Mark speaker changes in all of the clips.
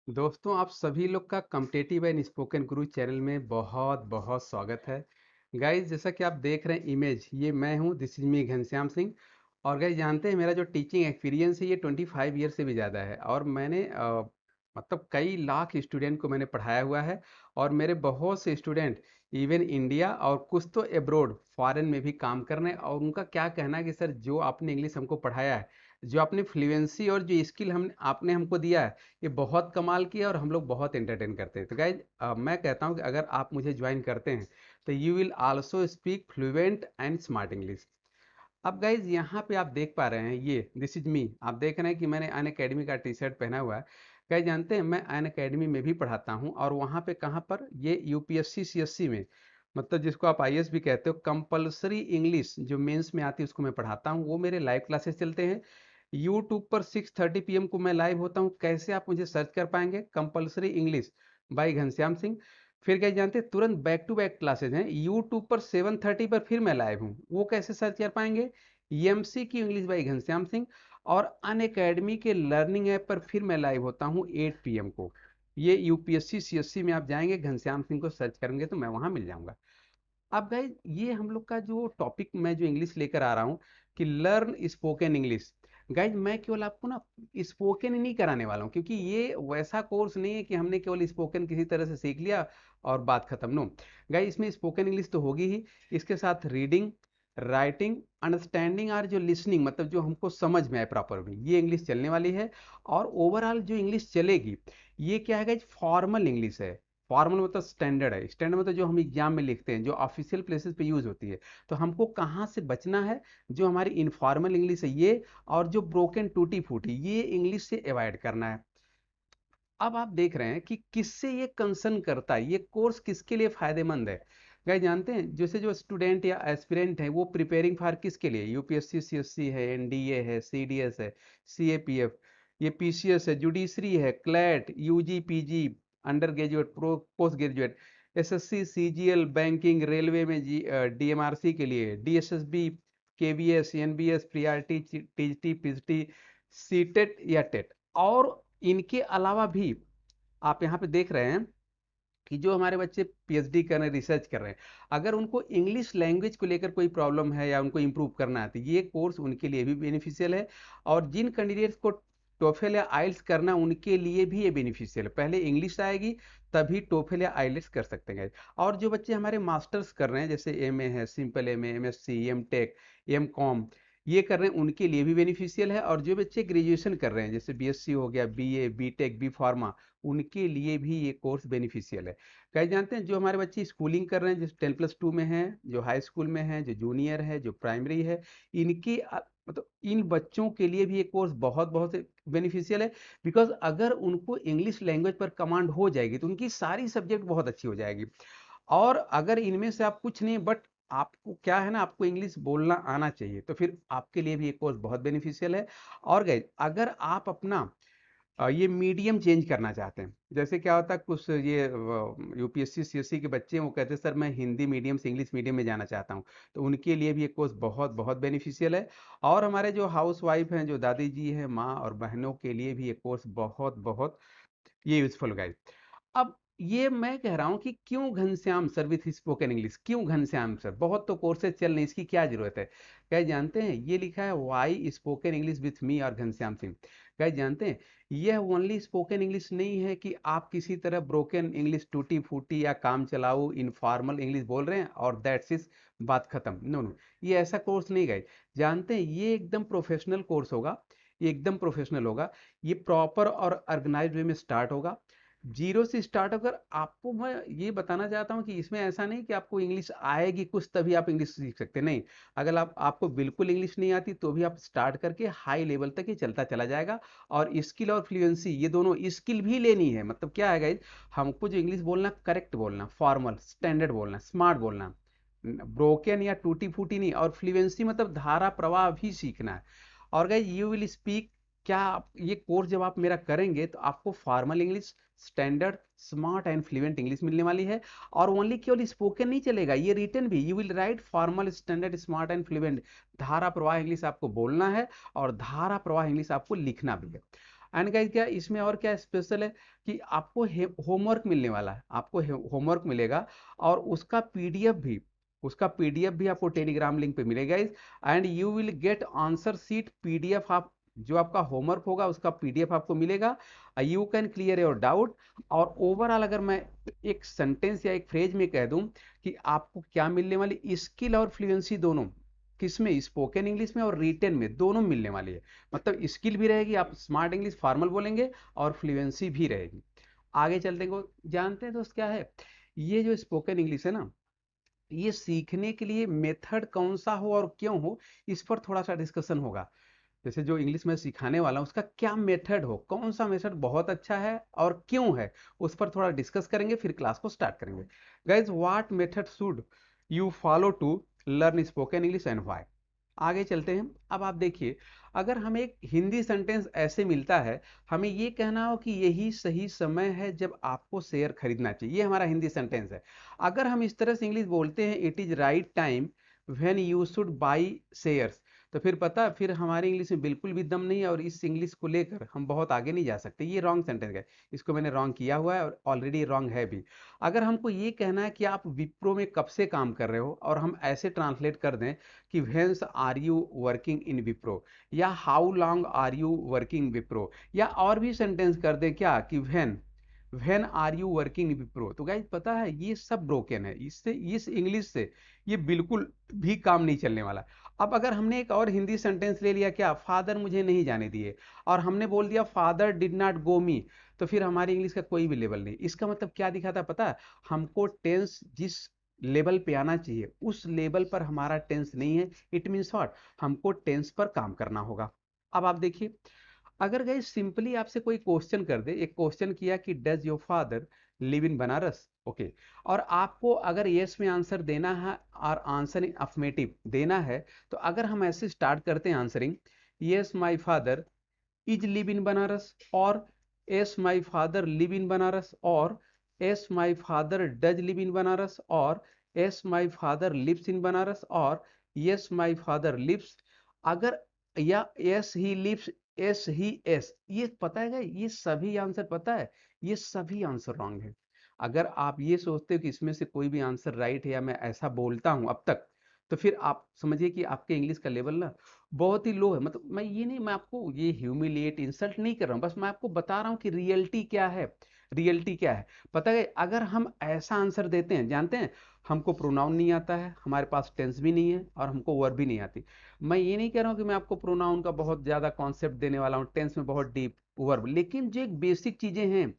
Speaker 1: दोस्तों, आप सभी लोग का competitive and spoken Guru channel में बहुत बहुत स्वागत है। गाइज, जैसा कि आप देख रहे हैं इमेज, ये मैं हूँ। This is me Ghanshyam Singh. और गाइज, जानते हैं मेरा जो टीचिंग एक्सपीरियंस है ये 25 ईयर से भी ज़्यादा है। और मैंने मतलब कई लाख स्टूडेंट को मैंने पढ़ाया हुआ है। और मेरे बहुत से स्टूडेंट इवन इंडिया और कुछ तो एब्रोड फॉरेन में भी काम कर रहे हैं। और उनका क्या कहना है कि सर, जो आपने इंग्लिश हमको पढ़ाया है, जो आपने फ्लुएंसी और जो स्किल हम आपने हमको दिया है, ये बहुत कमाल की है और हम लोग बहुत एंटरटेन करते हैं। तो गाइज, मैं कहता हूँ कि अगर आप मुझे ज्वाइन करते हैं तो you will also speak fluent and smart English. अब गाइज, यहाँ पे आप देख पा रहे हैं, ये दिस इज मी। आप देख रहे हैं कि मैंने अन अकेडमी का टी शर्ट पहना हुआ है। गाइज, जानते हैं मैं अन अकेडमी में भी पढ़ाता हूँ। और वहाँ पे कहाँ पर, ये यूपीएससी सीएससी में, मतलब जिसको आप आईएएस भी कहते हो, कंपलसरी इंग्लिश जो मेंस में आती है उसको मैं पढ़ाता हूँ। वो मेरे लाइव क्लासेस चलते हैं यूट्यूब पर। 6:30 पीएम को मैं लाइव होता हूँ। कैसे आप मुझे सर्च कर पाएंगे? Compulsory English by Ghanshyam Singh. फिर क्या जानते हैं, तुरंत बैक टू बैक क्लासेज हैं यूट्यूब पर 7:30 पर, फिर मैं लाइव हूँ। वो कैसे सर्च कर पाएंगे? एमसी की इंग्लिश बाई घनश्याम सिंह। और अन अकेडमी के लर्निंग ऐप पर फिर मैं लाइव होता हूँ 8 पीएम को। ये यूपीएससी सीएससी में आप जाएंगे, घनश्याम सिंह को सर्च करेंगे तो मैं वहां मिल जाऊंगा। अब गाइज, ये हम लोग का जो टॉपिक मैं जो इंग्लिश लेकर आ रहा हूँ कि लर्न स्पोकन इंग्लिश। गाइज, मैं केवल आपको ना स्पोकन ही नहीं कराने वाला हूँ, क्योंकि ये वैसा कोर्स नहीं है कि हमने केवल स्पोकन किसी तरह से सीख लिया और बात खत्म। नो गाइज, इसमें स्पोकन इंग्लिश तो होगी ही, इसके साथ रीडिंग, राइटिंग, अंडरस्टैंडिंग और जो लिसनिंग, मतलब जो हमको समझ में आए प्रॉपर में, ये इंग्लिश चलने वाली है। और ओवरऑल जो इंग्लिश चलेगी, ये क्या है गाइज, फॉर्मल इंग्लिश है। फॉर्मल मतलब स्टैंडर्ड है। स्टैंडर्ड मतलब जो हम एग्जाम में लिखते हैं, जो ऑफिशियल प्लेसेस पे यूज होती है। तो हमको कहाँ से बचना है? जो हमारी इनफॉर्मल इंग्लिश है ये, और जो ब्रोकन टूटी फूटी, ये इंग्लिश से अवॉइड करना है। अब आप देख रहे हैं कि किससे ये कंसर्न करता है, ये कोर्स किसके लिए फायदेमंद है। गाइस, जानते हैं जैसे जो स्टूडेंट या एस्पिरेंट है, वो प्रिपेयरिंग फॉर किसके लिए? यूपीएससी सीएससी है, एनडीए है, सीडीएस है, सीएपीएफ, ये पीसीएस है, जुडिशरी है, CLAT, UG PG, under graduate, post graduate, SSC, CGL, banking, railway में जी, डीएमआरसी के लिए, DSSB, KVS, NBS, priority, TGT, PGT, CTET या टेट। और इनके अलावा भी आप यहाँ पे देख रहे हैं कि जो हमारे बच्चे पीएचडी कर रहे हैं, रिसर्च कर रहे हैं, अगर उनको इंग्लिश लैंग्वेज को लेकर कोई प्रॉब्लम है या उनको इम्प्रूव करना है, तो ये कोर्स उनके लिए भी बेनिफिशियल है। और जिन कैंडिडेट्स को टोफेल या आइल्स करना, उनके लिए भी ये बेनिफिशियल है। पहले इंग्लिश आएगी, तभी टोफेल या आइल्स कर सकते हैं। और जो बच्चे हमारे मास्टर्स कर रहे हैं, जैसे एमए है, simple MA, MSc, M Tech, M Com, ये कर रहे हैं, उनके लिए भी बेनिफिशियल है। और जो बच्चे ग्रेजुएशन कर रहे हैं, जैसे बीएससी हो गया, बीए, बीटेक, बी फार्मा, उनके लिए भी ये कोर्स बेनिफिशियल है। क्या जानते हैं, जो हमारे बच्चे स्कूलिंग कर रहे हैं, जो 10+2 में हैं, जो हाई स्कूल में हैं, जो जूनियर है, जो प्राइमरी है, इनकी मतलब इन बच्चों के लिए भी ये कोर्स बहुत बहुत बेनिफिशियल है। बिकॉज अगर उनको इंग्लिश लैंग्वेज पर कमांड हो जाएगी तो उनकी सारी सब्जेक्ट बहुत अच्छी हो जाएगी। और अगर इनमें से आप कुछ नहीं, बट आपको क्या है ना, आपको इंग्लिश बोलना आना चाहिए, तो फिर आपके लिए भी ये कोर्स बहुत बेनिफिशियल है। और गए, अगर आप अपना ये मीडियम चेंज करना चाहते हैं, जैसे क्या होता है, कुछ ये यूपीएससी सीएससी के बच्चे हैं, वो कहते हैं सर मैं हिंदी मीडियम से इंग्लिश मीडियम में जाना चाहता हूँ, तो उनके लिए भी ये कोर्स बहुत बहुत बेनिफिशियल है। और हमारे जो हाउस वाइफ हैं, जो दादी जी हैं, माँ और बहनों के लिए भी ये कोर्स बहुत बहुत ये यूजफुल गाइड। अब ये मैं कह रहा हूँ कि क्यों Ghanshyam sir with spoken English, क्यों घनश्याम सर? बहुत तो कोर्सेज चल रहे, इसकी क्या जरूरत है? क्या जानते हैं, ये लिखा है why spoken English with me और घनश्याम सिंह। क्या जानते हैं, यह ओनली स्पोकन इंग्लिश नहीं है कि आप किसी तरह ब्रोकन इंग्लिश, टूटी फूटी या काम चलाऊ इनफॉर्मल इंग्लिश बोल रहे हैं और दैट्स इज, बात खत्म। नो नो, ये ऐसा कोर्स नहीं गए। जानते हैं, ये एकदम प्रोफेशनल कोर्स होगा। ये एकदम प्रोफेशनल होगा। ये प्रॉपर और ऑर्गेनाइज्ड वे में स्टार्ट होगा, जीरो से स्टार्ट होकर। आपको मैं ये बताना चाहता हूँ कि इसमें ऐसा नहीं कि आपको इंग्लिश आएगी कुछ तभी आप इंग्लिश सीख सकते, नहीं। अगर आपको बिल्कुल इंग्लिश नहीं आती तो भी आप स्टार्ट करके हाई लेवल तक ये चलता चला जाएगा। और स्किल और फ्लुएंसी, ये दोनों स्किल भी लेनी है। मतलब क्या है गाइज, हमको जो इंग्लिश बोलना, करेक्ट बोलना, फॉर्मल स्टैंडर्ड बोलना, स्मार्ट बोलना, ब्रोकन या टूटी फूटी नहीं। और फ्लुएंसी मतलब धारा प्रवाह भी सीखना है। और गाइज, यू विल स्पीक, क्या ये कोर्स जब आप मेरा करेंगे तो आपको formal English, standard, smart and fluent English मिलने वाली है। और ओनली केवल स्पोकन नहीं चलेगा, ये रिटन भी, you will write formal, standard, smart and fluent. धारा प्रवाह इंग्लिश आपको बोलना है और धारा प्रवाह इंग्लिश आपको लिखना भी है। एंड गाइस क्या इसमें और क्या स्पेशल है कि आपको होमवर्क मिलने वाला है, आपको होमवर्क मिलेगा और उसका पीडीएफ भी आपको टेलीग्राम लिंक पे मिलेगा guys. And you will get answer sheet PDF, आप जो आपका होमवर्क होगा उसका पीडीएफ आपको मिलेगा। You can clear your doubt. और ओवरऑल अगर मैं एक सेंटेंस या एक फ्रेज में कह दूं कि आपको क्या मिलने वाली, स्किल और फ्लुएंसी दोनों, किसमें, स्पोकन इंग्लिश में और रिटेन में, दोनों मिलने वाली है। मतलब स्किल भी रहेगी, आप स्मार्ट इंग्लिश फॉर्मल बोलेंगे, और फ्लुएंसी भी रहेगी। आगे चलते हैं, जानते हैं दोस्त क्या है, ये जो स्पोकन इंग्लिश है ना, ये सीखने के लिए मेथड कौन सा हो और क्यों हो, इस पर थोड़ा सा डिस्कशन होगा। जैसे जो इंग्लिश में सिखाने वाला हूं उसका क्या मेथड हो, कौन सा मेथड बहुत अच्छा है और क्यों है, उस पर थोड़ा डिस्कस करेंगे, फिर क्लास को स्टार्ट करेंगे। Guys what method should you follow to learn spoken English and why. आगे चलते हैं। अब आप देखिए, अगर हमें एक हिंदी सेंटेंस ऐसे मिलता है, हमें ये कहना हो कि यही सही समय है जब आपको शेयर खरीदना चाहिए, ये हमारा हिंदी सेंटेंस है। अगर हम इस तरह से इंग्लिश बोलते हैं, it is right time when you should by shares, तो फिर पता, फिर हमारी इंग्लिश में बिल्कुल भी दम नहीं है और इस इंग्लिश को लेकर हम बहुत आगे नहीं जा सकते। ये रॉन्ग सेंटेंस है, इसको मैंने रॉन्ग किया हुआ है और ऑलरेडी रॉन्ग है भी। अगर हमको ये कहना है कि आप विप्रो में कब से काम कर रहे हो, और हम ऐसे ट्रांसलेट कर दें कि whence are you working in Wipro, या how long are you working Wipro, या और भी सेंटेंस कर दें क्या कि when are you working in Wipro, तो गाइस पता है ये सब ब्रोकन है, इससे, इस इंग्लिश से ये बिल्कुल भी काम नहीं चलने वाला। अब अगर हमने एक और हिंदी सेंटेंस ले लिया, क्या, फादर मुझे नहीं जाने दिए, और हमने बोल दिया फादर डिड नॉट गो मी, तो फिर हमारी इंग्लिश का कोई भी लेवल नहीं। इसका मतलब क्या दिखाता पता है, हमको टेंस जिस लेवल पे आना चाहिए उस लेवल पर हमारा टेंस नहीं है। इट मीन्स व्हाट, हमको टेंस पर काम करना होगा। अब आप देखिए, अगर गई सिंपली आपसे कोई क्वेश्चन कर दे, एक क्वेश्चन किया कि does your father live in Banaras, okay, और आपको अगर यस में आंसर देना है और आंसर इन अफर्मेटिव देना है, तो अगर हम ऐसे स्टार्ट करते हैं answering, yes my father is live in Banaras, और yes my father live in Banaras, और yes my father does live in Banaras, और yes my father lives in Banaras, और यस माय फादर लिव्स, अगर, या yes he lives, S he S, ये पता है, ये सभी आंसर पता है, ये सभी आंसर रॉन्ग है। अगर आप ये सोचते हो कि इसमें से कोई भी आंसर राइट है या मैं ऐसा बोलता हूं अब तक, तो फिर आप समझिए कि आपके इंग्लिश का लेवल ना बहुत ही लो है। मतलब मैं ये नहीं, मैं आपको ये ह्यूमिलिएट इंसल्ट नहीं कर रहा हूँ, बस मैं आपको बता रहा हूँ कि रियलिटी क्या है। रियलिटी क्या है पता है, अगर हम ऐसा आंसर देते हैं, जानते हैं, हमको प्रोनाउन नहीं आता है, हमारे पास टेंस भी नहीं है, और हमको वर्ब भी नहीं आती। मैं ये नहीं कह रहा हूँ कि मैं आपको प्रोनाउन का बहुत ज्यादा कॉन्सेप्ट देने वाला हूँ, टेंस में बहुत डीप, वर्ब, लेकिन जो एक बेसिक चीजें हैं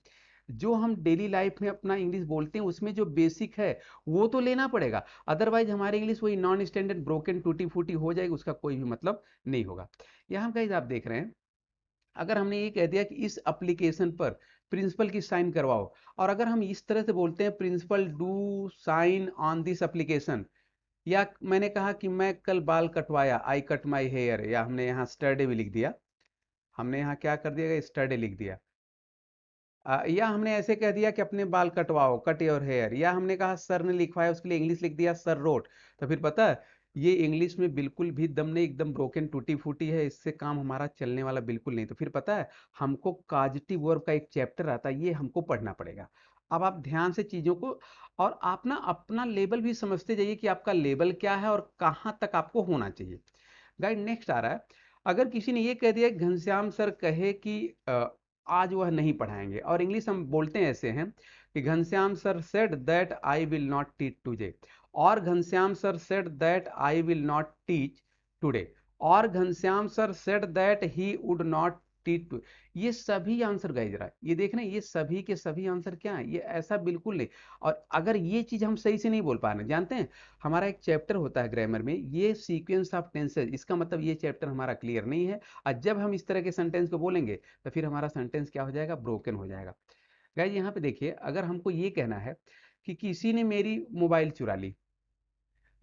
Speaker 1: जो हम डेली लाइफ में अपना इंग्लिश बोलते हैं उसमें जो बेसिक है वो तो लेना पड़ेगा। अदरवाइज हमारी इंग्लिश वही नॉन स्टैंडर्ड ब्रोकन टूटी फूटी हो जाएगी, उसका कोई भी मतलब नहीं होगा। यहाँ गाइस आप देख रहे हैं, अगर हमने ये कह दिया कि इस एप्लीकेशन पर प्रिंसिपल की साइन करवाओ, और अगर हम इस तरह से बोलते हैं principal do sign on this application, या मैंने कहा कि मैं कल बाल कटवाया, आई कट माई हेयर, या हमने यहाँ स्टरडे भी लिख दिया, हमने यहाँ क्या कर दिया, स्टरडे लिख दिया, या हमने ऐसे कह दिया कि अपने बाल कटवाओ, कट योर हेयर, या हमने कहा सर ने लिखवाया उसके लिए इंग्लिश लिख दिया सर रोट, तो फिर पता है ये इंग्लिश में बिल्कुल भी दम नहीं, एकदम ब्रोकन टूटी फूटी है, इससे काम हमारा चलने वाला बिल्कुल नहीं। तो फिर पता है हमको काजिटिव वर्ब का एक चैप्टर आता है, ये हमको पढ़ना पड़ेगा। अब आप ध्यान से चीजों को, और आप ना अपना लेवल भी समझते जाइए कि आपका लेवल क्या है और कहाँ तक आपको होना चाहिए। गाइड नेक्स्ट आ रहा है, अगर किसी ने ये कह दिया घनश्याम सर कहे कि आज वह नहीं पढ़ाएंगे, और इंग्लिश हम बोलते हैं ऐसे हैं कि Ghanshyam sir said that I will not teach today, और Ghanshyam sir said that I will not teach today, और Ghanshyam sir said that he would not teach to, ये सभी आंसर गाइज रहा है, ये देख रहे हैं, ये सभी के सभी आंसर क्या है, ये ऐसा बिल्कुल नहीं। और अगर ये चीज हम सही से नहीं बोल पा रहे, जानते हैं, हमारा एक चैप्टर होता है ग्रामर में, ये सीक्वेंस ऑफ टेंसेज, इसका मतलब ये चैप्टर हमारा क्लियर नहीं है, और जब हम इस तरह के सेंटेंस को बोलेंगे तो फिर हमारा सेंटेंस क्या हो जाएगा, ब्रोकन हो जाएगा। गाइस यहाँ पे देखिए, अगर हमको ये कहना है कि किसी ने मेरी मोबाइल चुरा ली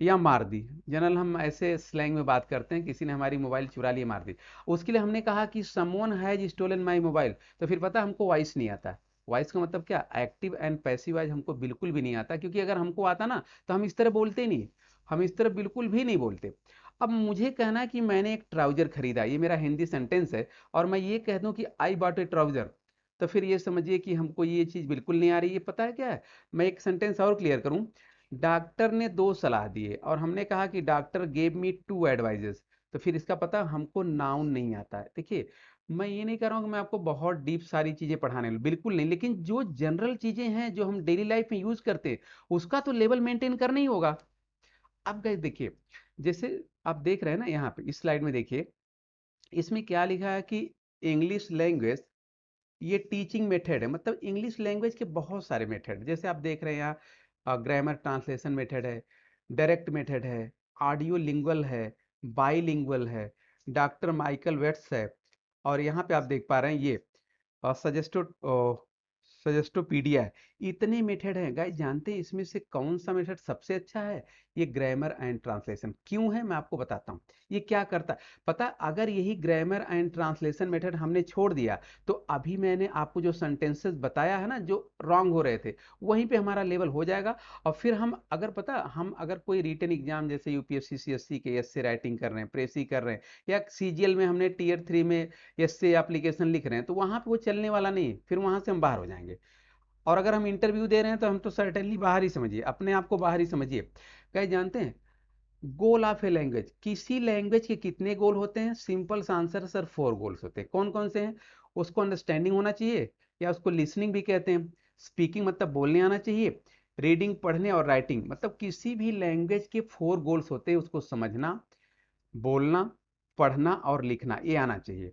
Speaker 1: या मार दी, जनरल हम ऐसे स्लैंग में बात करते हैं, किसी ने हमारी मोबाइल चुरा ली मार दी, उसके लिए हमने कहा कि someone has stolen my mobile, तो फिर पता हमको वॉइस नहीं आता। वॉइस का मतलब क्या, एक्टिव एंड पैसिव वॉइस हमको बिल्कुल भी नहीं आता, क्योंकि अगर हमको आता ना तो हम इस तरह बोलते ही नहीं, हम इस तरह बिल्कुल भी नहीं बोलते। अब मुझे कहना है कि मैंने एक ट्राउजर खरीदा, ये मेरा हिंदी सेंटेंस है, और मैं ये कह दूं कि आई बॉट ए ट्राउजर, तो फिर ये समझिए कि हमको ये चीज बिल्कुल नहीं आ रही है। पता है क्या है, मैं एक सेंटेंस और क्लियर करूं। डॉक्टर ने दो सलाह दिए और हमने कहा कि doctor gave me two advices, तो फिर इसका पता हमको नाउन नहीं आता है। देखिए, मैं ये नहीं कर रहा हूँ कि मैं आपको बहुत डीप सारी चीजें पढ़ाने लूं, बिल्कुल नहीं, लेकिन जो जनरल चीजें हैं जो हम डेली लाइफ में यूज करते हैं उसका तो लेवल मेंटेन करना ही होगा। अब गाइस देखिए, जैसे आप देख रहे हैं ना यहाँ पे इस स्लाइड में, देखिए इसमें क्या लिखा है कि इंग्लिश लैंग्वेज ये टीचिंग मेथड है। मतलब इंग्लिश लैंग्वेज के बहुत सारे मेथड, जैसे आप देख रहे हैं यहाँ ग्रामर ट्रांसलेशन मेथड है, डायरेक्ट मेथड है, ऑडियो लिंगुअल है, बाईलिंगुअल है, डॉक्टर माइकल वेट्स है, और यहाँ पे आप देख पा रहे हैं ये सजेस्टो सजेस्टोपीडिया है। इतने मेथड हैं गाइस, जानते हैं इसमें से कौन सा मेथड सबसे अच्छा है? ये ग्रामर एंड ट्रांसलेशन। क्यों है मैं आपको बताता हूँ। ये क्या करता है पता, अगर यही ग्रामर एंड ट्रांसलेशन मेथड हमने छोड़ दिया तो अभी मैंने आपको जो सेंटेंसेस बताया है ना जो रॉन्ग हो रहे थे, वहीं पे हमारा लेवल हो जाएगा। और फिर हम अगर पता, हम अगर कोई रिटन एग्जाम जैसे यूपीएससी सीएससी के एसए राइटिंग कर रहे हैं, प्रेसी कर रहे हैं, या सीजीएल में हमने टीयर 3 में एसए एप्लीकेशन लिख रहे हैं, तो वहां पे वो चलने वाला नहीं है, फिर वहां से हम बाहर हो जाएंगे। और अगर हम इंटरव्यू दे रहे हैं तो हम तो सर्टेनली बाहर ही समझिए, अपने आप को बाहर ही समझिए। क्या जानते हैं गोल ऑफ ए लैंग्वेज, किसी लैंग्वेज के कितने गोल होते हैं? सिंपल सा आंसर सर, 4 गोल्स होते हैं। कौन कौन से हैं? उसको अंडरस्टैंडिंग होना चाहिए, या उसको लिसनिंग भी कहते हैं। स्पीकिंग मतलब बोलने आना चाहिए। रीडिंग पढ़ने, और राइटिंग। मतलब किसी भी लैंग्वेज के 4 गोल्स होते हैं, उसको समझना, बोलना, पढ़ना और लिखना, ये आना चाहिए।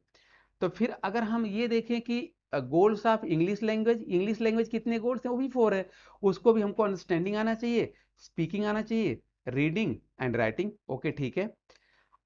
Speaker 1: तो फिर अगर हम ये देखें कि goals of English language, English language कितने गोल्स हैं? वो भी 4 है। उसको भी हमको अंडरस्टैंडिंग आना चाहिए, स्पीकिंग आना चाहिए, रीडिंग एंड राइटिंग। ओके ठीक है।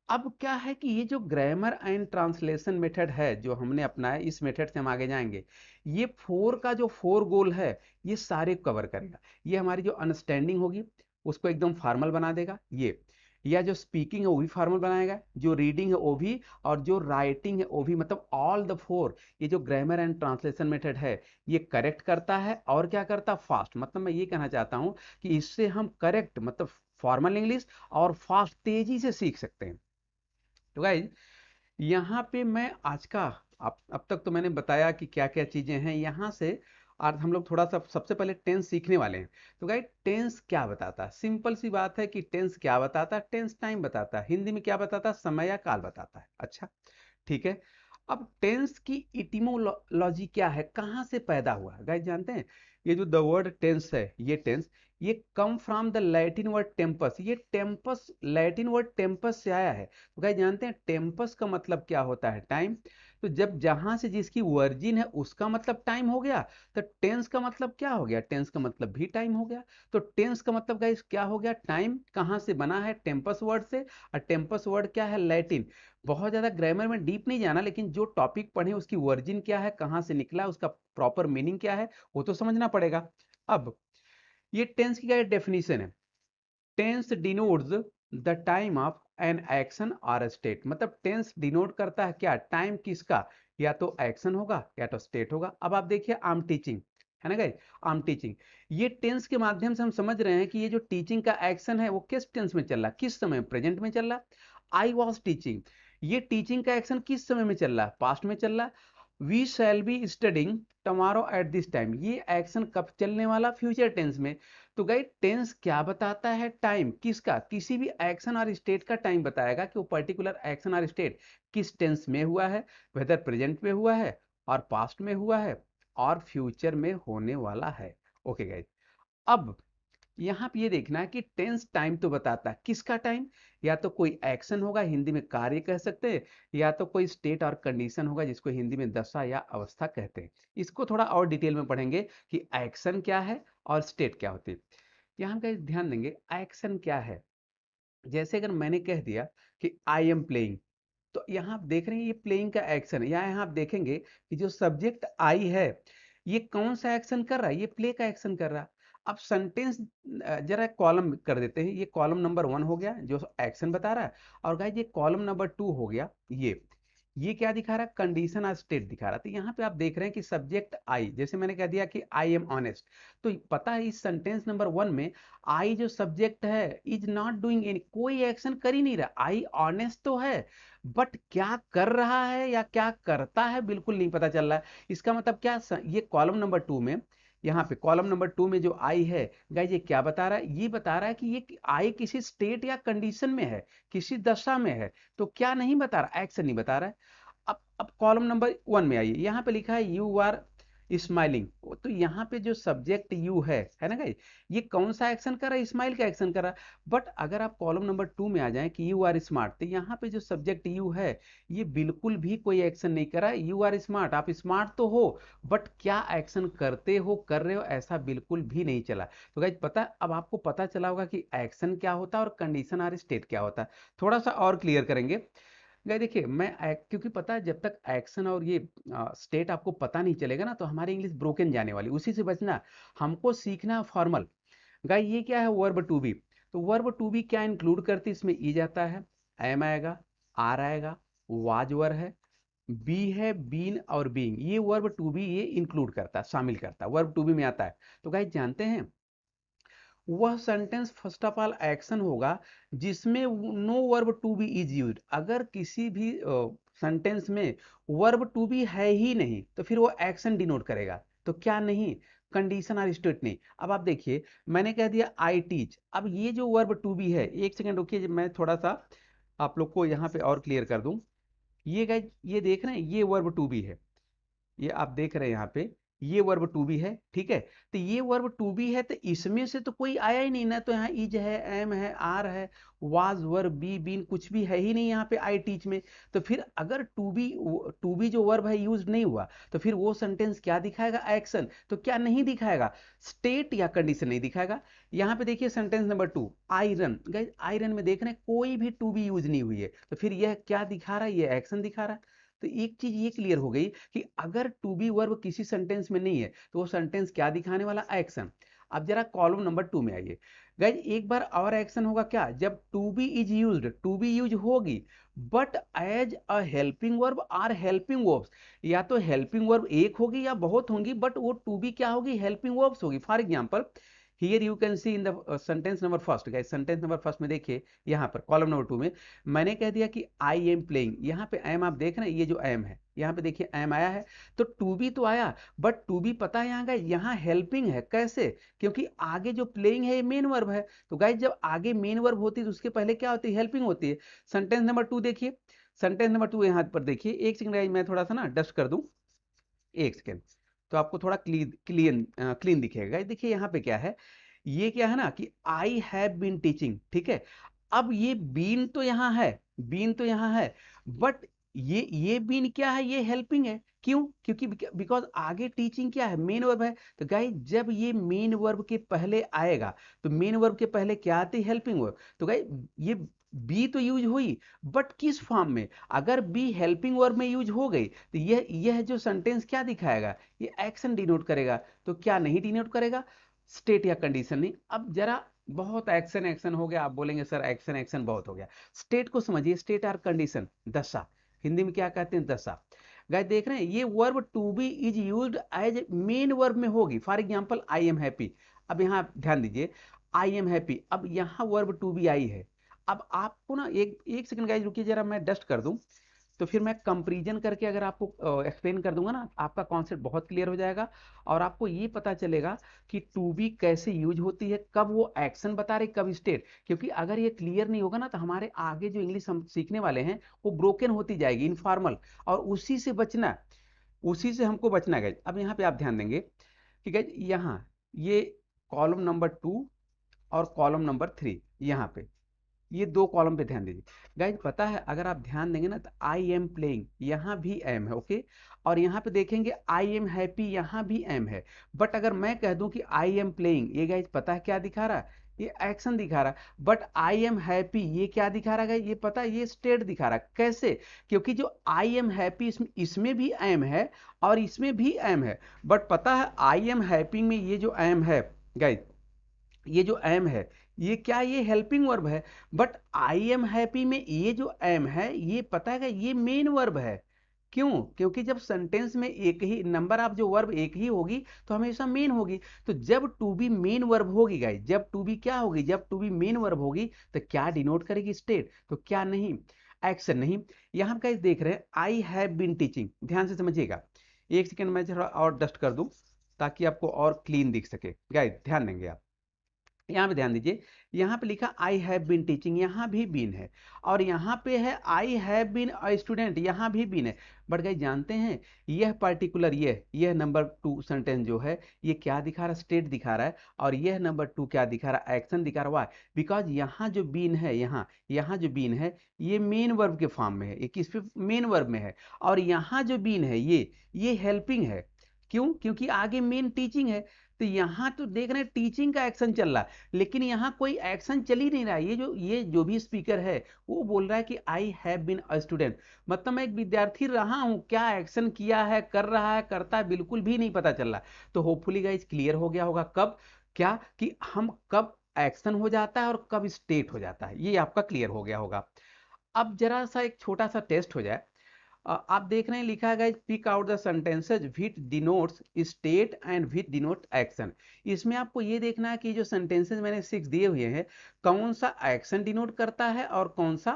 Speaker 1: अब क्या है कि ये जो ग्रामर एंड ट्रांसलेशन मेथड है जो हमने अपनाया, इस मेथड से हम आगे जाएंगे। ये 4 का जो 4 गोल है, ये सारे कवर करेगा। ये हमारी जो अंडरस्टैंडिंग होगी उसको एकदम फॉर्मल बना देगा ये, या जो स्पीकिंग है वो भी फॉर्मल बनाएगा, जो रीडिंग है वो भी, और जो राइटिंग है वो भी। मतलब ऑल द 4 ये जो ग्रामर एंड ट्रांसलेशन मेथड है ये करेक्ट करता है। और क्या करता? फास्ट। मतलब मैं ये कहना चाहता हूं कि इससे हम करेक्ट मतलब फॉर्मल इंग्लिश और फास्ट तेजी से सीख सकते हैं। तो गाइज यहाँ पे मैं आज का, अब तक तो मैंने बताया कि क्या क्या चीजें हैं यहाँ से। आज हम लोग थोड़ा सा सबसे पहले टेंस सीखने वाले हैं। तो गाइज टेंस क्या बताता है? सिंपल सी बात है कि टेंस क्या बताता है? टेंस टाइम बताता है। हिंदी में क्या बताता है? समय या काल बताता है। अच्छा ठीक है। अब टेंस की इटिमोलॉजी क्या है, कहाँ से पैदा हुआ? गाइज जानते हैं ये जो द वर्ड टेंस है, ये टेंस, ये come from the Latin word Tempest. ये टेम्पस लैटिन वर्ड टेम्पस से आया है। तो गाइज जानते हैं टेम्पस का मतलब क्या होता है? टाइम। तो जब जहां से जिसकी वर्जिन है उसका मतलब टाइम हो गया, तो टेंस का मतलब क्या हो गया? टेंस का मतलब भी टाइम हो गया। तो टेंस का मतलब गाइज क्या हो गया? टाइम। कहाँ से बना है? टेम्पस वर्ड से। और टेम्पस वर्ड क्या है? लैटिन। बहुत ज्यादा ग्रामर में डीप नहीं जाना, लेकिन जो टॉपिक पढ़े उसकी वर्जिन क्या है, कहाँ से निकला, उसका प्रॉपर मीनिंग क्या है, वो तो समझना पड़ेगा। अब ये टेंस की क्या डेफिनेशन है? Tense denotes the time of an action और स्टेट। मतलब टेंस डिनोट करता है क्या? टाइम किसका? या तो एक्शन होगा या तो स्टेट होगा। अब आप देखिए आई एम टीचिंग, है ना गाइस? आई एम टीचिंग, ये टेंस के माध्यम से हम समझ रहे हैं कि ये जो टीचिंग का एक्शन है वो किस टेंस में चल रहा है, किस समय? प्रेजेंट में चल रहा है। आई वॉज टीचिंग, ये टीचिंग का एक्शन किस समय में चल रहा है? पास्ट में चल रहा है। We shall be studying tomorrow at this time, ये एक्शन कब चलने वाला? फ्यूचर टेंस में। तो गाइस टेंस क्या बताता है? टाइम किसका? किसी भी एक्शन और स्टेट का टाइम बताएगा कि वो पर्टिकुलर एक्शन और स्टेट किस टेंस में हुआ है, वेदर प्रेजेंट में हुआ है, और पास्ट में हुआ है, और फ्यूचर में होने वाला है। ओके गाइस, अब यहाँ पे ये देखना है कि टेंस टाइम तो बताता है किसका टाइम? या तो कोई एक्शन होगा, हिंदी में कार्य कह सकते हैं, या तो कोई स्टेट और कंडीशन होगा जिसको हिंदी में दशा या अवस्था कहते हैं। इसको थोड़ा और डिटेल में पढ़ेंगे कि एक्शन क्या है और स्टेट क्या होती है। यहाँ का ध्यान देंगे, एक्शन क्या है? जैसे अगर मैंने कह दिया कि आई एम प्लेइंग, तो यहाँ आप देख रहे हैं ये प्लेइंग का एक्शन है। यहाँ आप देखेंगे कि जो सब्जेक्ट आई है ये कौन सा एक्शन कर रहा है? ये प्ले का एक्शन कर रहा है। अब सेंटेंस जरा कॉलम कर देते हैं। ये कॉलम नंबर 1 हो गया जो एक्शन बता रहा है, और गाइस ये कॉलम नंबर 2 हो गया ये। ये क्या दिखा रहा है, कंडीशन और स्टेट दिखा रहा है। तो यहाँ पे आप देख रहे हैं कि सब्जेक्ट आई, जैसे मैंने कह दिया कि आई एम ऑनेस्ट, तो पता है इस सेंटेंस नंबर 1 में आई जो सब्जेक्ट है इज नॉट डूइंग एनी, कोई एक्शन कर ही नहीं रहा। आई ऑनेस्ट तो है बट क्या कर रहा है या क्या करता है बिल्कुल नहीं पता चल रहा है। इसका मतलब क्या, ये कॉलम नंबर 2 में, यहाँ पे कॉलम नंबर 2 में जो आई है गाइस, ये क्या बता रहा है, ये बता रहा है कि ये आई किसी स्टेट या कंडीशन में है, किसी दशा में है। तो क्या नहीं बता रहा, एक्शन नहीं बता रहा है। अब कॉलम नंबर 1 में आइए, यहाँ पे लिखा है यू आर स्माइलिंग। तो यहाँ पे जो सब्जेक्ट यू है ना गाइस, ये कौन सा एक्शन कर रहा है, स्माइल का एक्शन कर रहा है। बट अगर आप कॉलम नंबर 2 में आ जाएं कि यू आर स्मार्ट, तो यहाँ पे जो सब्जेक्ट यू है ये बिल्कुल भी कोई एक्शन नहीं कर रहा है। यू आर स्मार्ट, आप स्मार्ट तो हो बट क्या एक्शन करते हो, कर रहे हो, ऐसा बिल्कुल भी नहीं चला। तो गाइस पता, अब आपको पता चला होगा कि एक्शन क्या होता है और कंडीशन और स्टेट क्या होता है। थोड़ा सा और क्लियर करेंगे गाइस। देखिए क्योंकि पता है जब तक एक्शन और ये स्टेट आपको पता नहीं चलेगा ना, तो हमारी इंग्लिश ब्रोकन जाने वाली, उसी से बचना हमको सीखना फॉर्मल। गाइस ये क्या है, वर्ब टू बी। तो वर्ब टू बी क्या इंक्लूड करती है, इसमें ई जाता है, एम आएगा, आर आएगा, वाज वर है, बी है, बीन और बीइंग, ये वर्ब टू बी ये इंक्लूड करता है, शामिल करता है, वर्ब टू बी में आता है। तो गाइस जानते हैं वह sentence first of all action होगा जिसमें no verb to be is used. अगर किसी भी सेंटेंस में वर्ब टू बी है ही नहीं तो फिर वो एक्शन डिनोट करेगा। तो क्या नहीं, कंडीशन और स्टेट नहीं। अब आप देखिए, मैंने कह दिया आई टीच, अब ये जो वर्ब टू बी है, एक सेकंड रुकिए, मैं थोड़ा सा आप लोग को यहाँ पे और क्लियर कर दूं। ये गाइस ये देख रहे हैं, ये वर्ब टू बी है, ये आप देख रहे हैं यहाँ पे, ये वर्ब टू बी है, ठीक है। तो ये वर्ब टू बी है, तो इसमें से तो कोई आया ही नहीं ना, तो यहाँ इज है, एम है, आर है, वाज वर बी बीन कुछ भी है ही नहीं यहाँ पे आई टीच में। तो फिर अगर टू बी जो वर्ब है यूज नहीं हुआ, तो फिर वो सेंटेंस क्या दिखाएगा, एक्शन। तो क्या नहीं दिखाएगा, स्टेट या कंडीशन नहीं दिखाएगा। यहाँ पे देखिए sentence number 2, iron. Guys iron में देख रहे हैं कोई भी टू बी यूज नहीं हुई है, तो फिर यह क्या दिखा रहा है, ये एक्शन दिखा रहा है। तो एक चीज ये क्लियर हो गई कि अगर टू बी वर्ब किसी सेंटेंस में नहीं है तो वो सेंटेंस क्या दिखाने वाला, एक्शन। अब जरा कॉलम नंबर 2 में आइए गाइज, एक बार और एक्शन होगा क्या, जब to be is used, to be use होगी but as a helping verb or helping verbs. या तो हेल्पिंग वर्ब एक होगी या बहुत होंगी, बट वो टू बी क्या होगी, हेल्पिंग वर्ब्स होगी। For example here you can C in the sentence number first. Guys sentence number first में देखिए, यहाँ पर कॉलम नंबर 2 में मैंने कह दिया कि आई एम प्लेइंग। यहाँ पे एम आप देख रहे हैं, ये जो एम है यहाँ पे देखिए एम आया है, तो टू बी तो आया, बट टू बी पता है यहाँ का, यहाँ हेल्पिंग है। कैसे, क्योंकि आगे जो प्लेइंग है ये मेन वर्ब है। तो गाइस जब आगे मेन वर्ब होती है तो उसके पहले क्या होती है, हेल्पिंग होती है। सेंटेंस नंबर 2 देखिए, सेंटेंस नंबर 2 यहाँ पर देखिए, एक सेकंड गाइस मैं थोड़ा सा ना डस्ट कर दूं, एक सेकेंड, तो आपको थोड़ा क्लीन दिखेगा। गाइस देखिए यहाँ पे क्या है, ये क्या है ना कि आई हैव बीन टीचिंग, ठीक है। अब ये बीन तो यहाँ है, बीन तो यहाँ है, बट ये बीन क्या है, ये हेल्पिंग है। क्यों, क्योंकि बिकॉज आगे टीचिंग क्या है, मेन वर्ब है। तो गाइस जब ये मेन वर्ब के पहले आएगा, तो मेन वर्ब के पहले क्या आती है, हेल्पिंग वर्ब। तो गाइस ये बी तो यूज हुई, बट किस फॉर्म में, अगर बी हेल्पिंग वर्ब में यूज हो गई तो यह जो सेंटेंस क्या दिखाएगा, ये एक्शन डिनोट करेगा। तो क्या नहीं डिनोट करेगा, स्टेट या कंडीशन नहीं। अब जरा बहुत एक्शन एक्शन हो गया, आप बोलेंगे सर एक्शन एक्शन बहुत हो गया। स्टेट को समझिए, स्टेट और कंडीशन, दशा, हिंदी में क्या कहते हैं, दशा। गाइस देख रहे हैं ये verb to be is used as main verb में होगी। For example I am happy. अब यहाँ ध्यान दीजिए, आई एम हैप्पी, अब यहाँ वर्ब टू बी आई है। अब आपको ना एक एक सेकंड गाइस रुकिए, जरा मैं डस्ट कर दूं, तो फिर मैं कंपैरिजन करके अगर आपको एक्सप्लेन कर दूंगा ना, आपका कॉन्सेप्ट बहुत क्लियर हो जाएगा और आपको ये पता चलेगा कि टू बी कैसे यूज होती है, कब वो एक्शन बता रही, कब स्टेट। क्योंकि अगर ये क्लियर नहीं होगा ना, तो हमारे आगे जो इंग्लिश हम सीखने वाले हैं वो ब्रोकन होती जाएगी, इनफॉर्मल, और उसी से बचना, उसी से हमको बचना है। अब यहाँ पे आप ध्यान देंगे कि गाइस यहाँ ये कॉलम नंबर 2 और कॉलम नंबर 3, यहाँ पे ये दो कॉलम पे ध्यान दीजिए। गाइज पता है अगर आप ध्यान देंगे ना, तो आई एम प्लेइंग यहाँ भी एम है, ओके। और यहाँ पे देखेंगे आई एम हैप्पी, यहाँ भी एम है। बट अगर मैं कह दूं कि आई एम प्लेइंग, ये गाइज पता है क्या दिखा रहा है, ये एक्शन दिखा रहा है। बट आई एम हैप्पी ये क्या दिखा रहा है, ये पता है, ये स्टेट दिखा रहा है। कैसे, क्योंकि जो आई एम हैप्पी इसमें भी एम है और इसमें भी एम है। बट पता है आई एम हैप्पी में ये जो एम है गाइज, ये जो एम है ये क्या, ये हेल्पिंग वर्ब है। बट आई एम हैप्पी में ये जो एम है ये पता है, ये मेन वर्ब है। क्यों? क्योंकि जब सेंटेंस में एक ही नंबर ऑफ जो वर्ब एक ही होगी तो हमेशा मेन होगी। तो जब टू बी मेन वर्ब होगी गाइस, जब टू बी क्या होगी, जब टू बी मेन वर्ब होगी तो क्या डिनोट करेगी, स्टेट। तो क्या नहीं, एक्शन नहीं। यहाँ गाइस देख रहे हैं आई हैव बीन टीचिंग, ध्यान से समझिएगा। एक सेकेंड मैं थोड़ा और डस्ट कर दूं ताकि आपको और क्लीन दिख सके। गाइस ध्यान देंगे आप, यहाँ पे ध्यान दीजिए, यहाँ पे लिखा आई हैव बीन टीचिंग, यहाँ भी बीन है, और यहाँ पे है I have been a student, यहाँ भी बीन है। बट गाइस जानते हैं यह पर्टिकुलर यह नंबर टू सेंटेंस जो है ये क्या दिखा रहा है, स्टेट दिखा रहा है, और यह नंबर टू क्या दिखा रहा है, एक्शन दिखा रहा है। बिकॉज यहाँ जो बीन है, यहाँ जो बीन है ये मेन वर्ब के फॉर्म में है, ये किस पे मेन वर्ब में है, और यहाँ जो बीन है ये हेल्पिंग है। क्यों? क्योंकि आगे मेन टीचिंग है। तो यहाँ तो देख रहे हैं टीचिंग का एक्शन चल रहा है, लेकिन यहाँ कोई एक्शन चल ही नहीं रहा है। ये जो भी स्पीकर है वो बोल रहा है कि I have been a student, मतलब मैं एक विद्यार्थी रहा हूँ। क्या एक्शन किया है, कर रहा है, करता है, बिल्कुल भी नहीं पता चल रहा। तो होपफुली गाइस क्लियर हो गया होगा कब क्या कि हम कब एक्शन हो जाता है और कब स्टेट हो जाता है, ये आपका क्लियर हो गया होगा। अब जरा सा एक छोटा सा टेस्ट हो जाए। आप देख रहे हैं लिखा है pick out the sentences which denotes state and which denote action. इसमें आपको ये देखना है कि जो सेंटेंसेज मैंने 6 दिए हुए हैं कौन सा एक्शन डिनोट करता है और कौन सा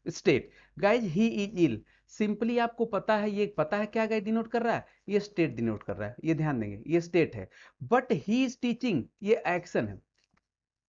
Speaker 1: state. Guys he is ill, simply आपको पता है, ये पता है क्या गाइज डिनोट कर रहा है, ये स्टेट डिनोट कर रहा है, ये ध्यान देंगे ये स्टेट है। बट ही इज टीचिंग, ये एक्शन है।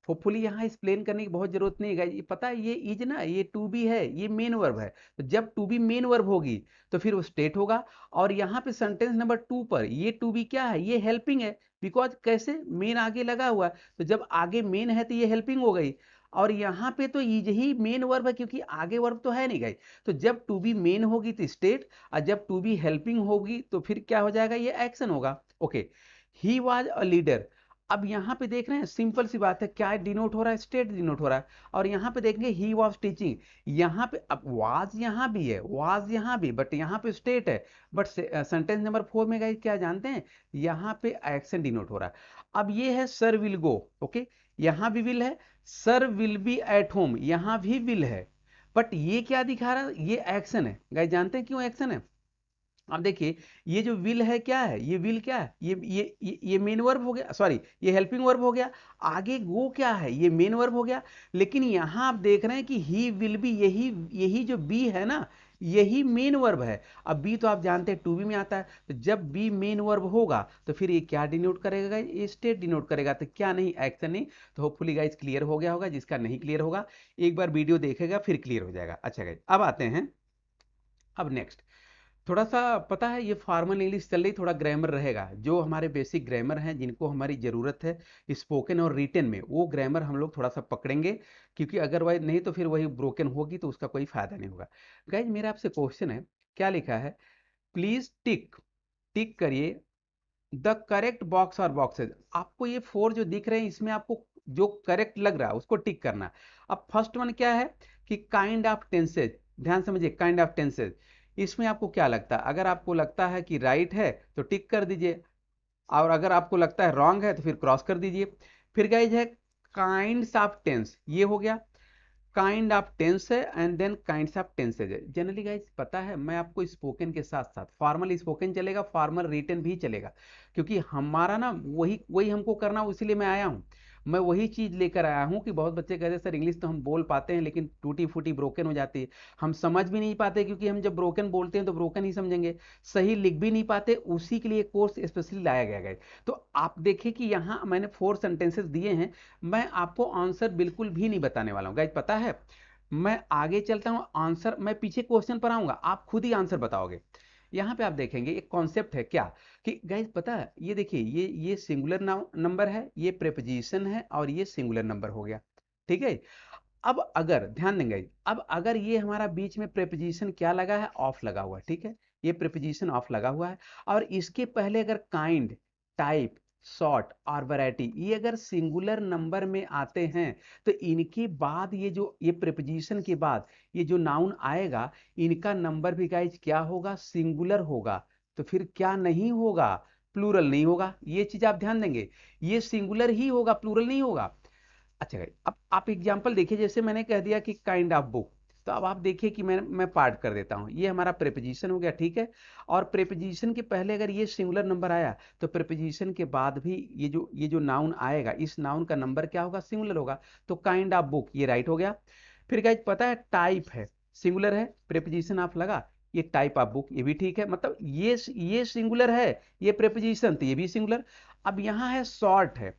Speaker 1: होपफुली यहाँ एक्सप्लेन करने की बहुत जरूरत नहीं है, ये पता है ये इज ना, ये टू बी है, ये मेन वर्ब है। तो जब टू बी मेन वर्ब होगी तो फिर वो स्टेट होगा। और यहाँ पे सेंटेंस नंबर 2 पर ये टू बी क्या है, ये हेल्पिंग है। बिकॉज कैसे, मेन आगे लगा हुआ है, तो जब आगे मेन है तो ये हेल्पिंग हो गई। और यहाँ पे तो इज ही मेन वर्ब है क्योंकि आगे वर्ब तो है नहीं गई। तो जब टू बी मेन होगी तो स्टेट, और जब टू बी हेल्पिंग होगी तो फिर क्या हो जाएगा, ये एक्शन होगा। Okay, he was a leader. अब यहाँ पे देख रहे हैं सिंपल सी बात है, क्या डिनोट हो रहा है, स्टेट डिनोट हो रहा है। और यहाँ पे देखेंगे ही वाज टीचिंग, यहाँ पे अब वाज यहाँ भी है, वाज यहाँ भी, बट यहाँ पे स्टेट है। बट सेंटेंस नंबर 4 में गाइस क्या जानते हैं, यहाँ पे एक्शन डिनोट हो रहा है। अब ये है सर विल गो, ओके, यहाँ भी विल है। Sir will be at home, यहाँ भी विल है। बट ये क्या दिखा रहा है, ये एक्शन है। गाइस जानते हैं क्यों एक्शन है? अब देखिए ये जो विल है क्या है, ये विल क्या है, ये मेन वर्ब हो गया, सॉरी ये हेल्पिंग वर्ब हो गया। आगे गो क्या है, ये मेन वर्ब हो गया। लेकिन यहां आप देख रहे हैं कि ही विल बी, यही यही जो बी है ना, यही मेन वर्ब है। अब बी तो आप जानते हैं टू बी में आता है, तो जब बी मेन वर्ब होगा तो फिर ये क्या डिनोट करेगा, ये स्टेट डिनोट करेगा। तो क्या नहीं, एक्शन नहीं। तो होपफुली गाइस क्लियर हो गया होगा, जिसका नहीं क्लियर होगा एक बार वीडियो देखेगा फिर क्लियर हो जाएगा। अच्छा गाइस अब आते हैं, अब नेक्स्ट थोड़ा सा पता है ये फॉर्मल इंग्लिश चल रही, थोड़ा ग्रामर रहेगा। जो हमारे बेसिक ग्रामर हैं जिनको हमारी ज़रूरत है स्पोकन और रिटन में, वो ग्रामर हम लोग थोड़ा सा पकड़ेंगे, क्योंकि अगरवाइज नहीं तो फिर वही ब्रोकन होगी तो उसका कोई फायदा नहीं होगा। गाइज मेरा आपसे क्वेश्चन है, क्या लिखा है, प्लीज टिक, टिक करिए द करेक्ट बॉक्स और बॉक्सेज। आपको ये 4 जो दिख रहे हैं इसमें आपको जो करेक्ट लग रहा है उसको टिक करना। अब फर्स्ट वन क्या है कि काइंड ऑफ टेंसेज, ध्यान समझिए काइंड ऑफ टेंसेज। इसमें आपको क्या लगता है, अगर आपको लगता है कि राइट है तो टिक कर दीजिए, और अगर आपको लगता है रॉन्ग है तो फिर क्रॉस कर दीजिए। फिर गाइज है काइंड्स ऑफ टेंस, ये हो गया काइंड ऑफ टेंस है, and then kinds of tenses है। जनरली गाइस पता है मैं आपको स्पोकन के साथ साथ फॉर्मल स्पोकन चलेगा, फॉर्मल रिटन भी चलेगा, क्योंकि हमारा ना वही वही हमको करना, इसलिए मैं आया हूँ। मैं वही चीज लेकर आया हूँ कि बहुत बच्चे कहते हैं सर इंग्लिश तो हम बोल पाते हैं लेकिन टूटी फूटी ब्रोकन हो जाती है, हम समझ भी नहीं पाते, क्योंकि हम जब ब्रोकन बोलते हैं तो ब्रोकन ही समझेंगे, सही लिख भी नहीं पाते। उसी के लिए कोर्स स्पेशली लाया गया है। तो आप देखिए कि यहाँ मैंने 4 सेंटेंसेस दिए हैं, मैं आपको आंसर बिल्कुल भी नहीं बताने वाला हूँ गाइज, पता है मैं आगे चलता हूं, आंसर मैं पीछे क्वेश्चन पर आऊंगा, आप खुद ही आंसर बताओगे। यहां पे आप देखेंगे एक कॉन्सेप्ट है क्या कि गाइज पता है, ये देखिए ये सिंगुलर नंबर है, ये प्रेपोजिशन है, और ये सिंगुलर नंबर हो गया, ठीक है। अब अगर ध्यान देंगे, अब अगर ये हमारा बीच में प्रेपोजिशन क्या लगा है, ऑफ लगा हुआ है, ठीक है, ये प्रेपोजिशन ऑफ लगा हुआ है, और इसके पहले अगर काइंड, टाइप, शॉर्ट और वैरायटी ये अगर सिंगुलर नंबर में आते हैं तो इनके बाद ये प्रेपोजिशन के बाद ये जो नाउन आएगा इनका नंबर भी गाइज क्या होगा, सिंगुलर होगा। तो फिर क्या नहीं होगा, प्लूरल नहीं होगा। ये चीज आप ध्यान देंगे, ये सिंगुलर ही होगा, प्लूरल नहीं होगा। अच्छा गाइस अब आप एग्जांपल देखिए, जैसे मैंने कह दिया कि काइंड ऑफ बुक, तो अब आप देखिए कि मैं पार्ट कर देता हूँ। ये हमारा प्रेपोजिशन हो गया, ठीक है। और प्रेपोजिशन के पहले अगर ये सिंगुलर नंबर आया तो प्रेपोजिशन के बाद भी ये जो नाउन आएगा, इस नाउन का नंबर क्या होगा, सिंगुलर होगा। तो काइंड ऑफ बुक, ये राइट हो गया। फिर गाइज पता है टाइप है, सिंगुलर है, प्रेपोजिशन ऑफ लगा, ये टाइप ऑफ बुक, ये भी ठीक है। मतलब ये सिंगुलर है, ये प्रेपोजिशन, तो ये भी सिंगुलर। अब यहाँ है शॉर्ट है,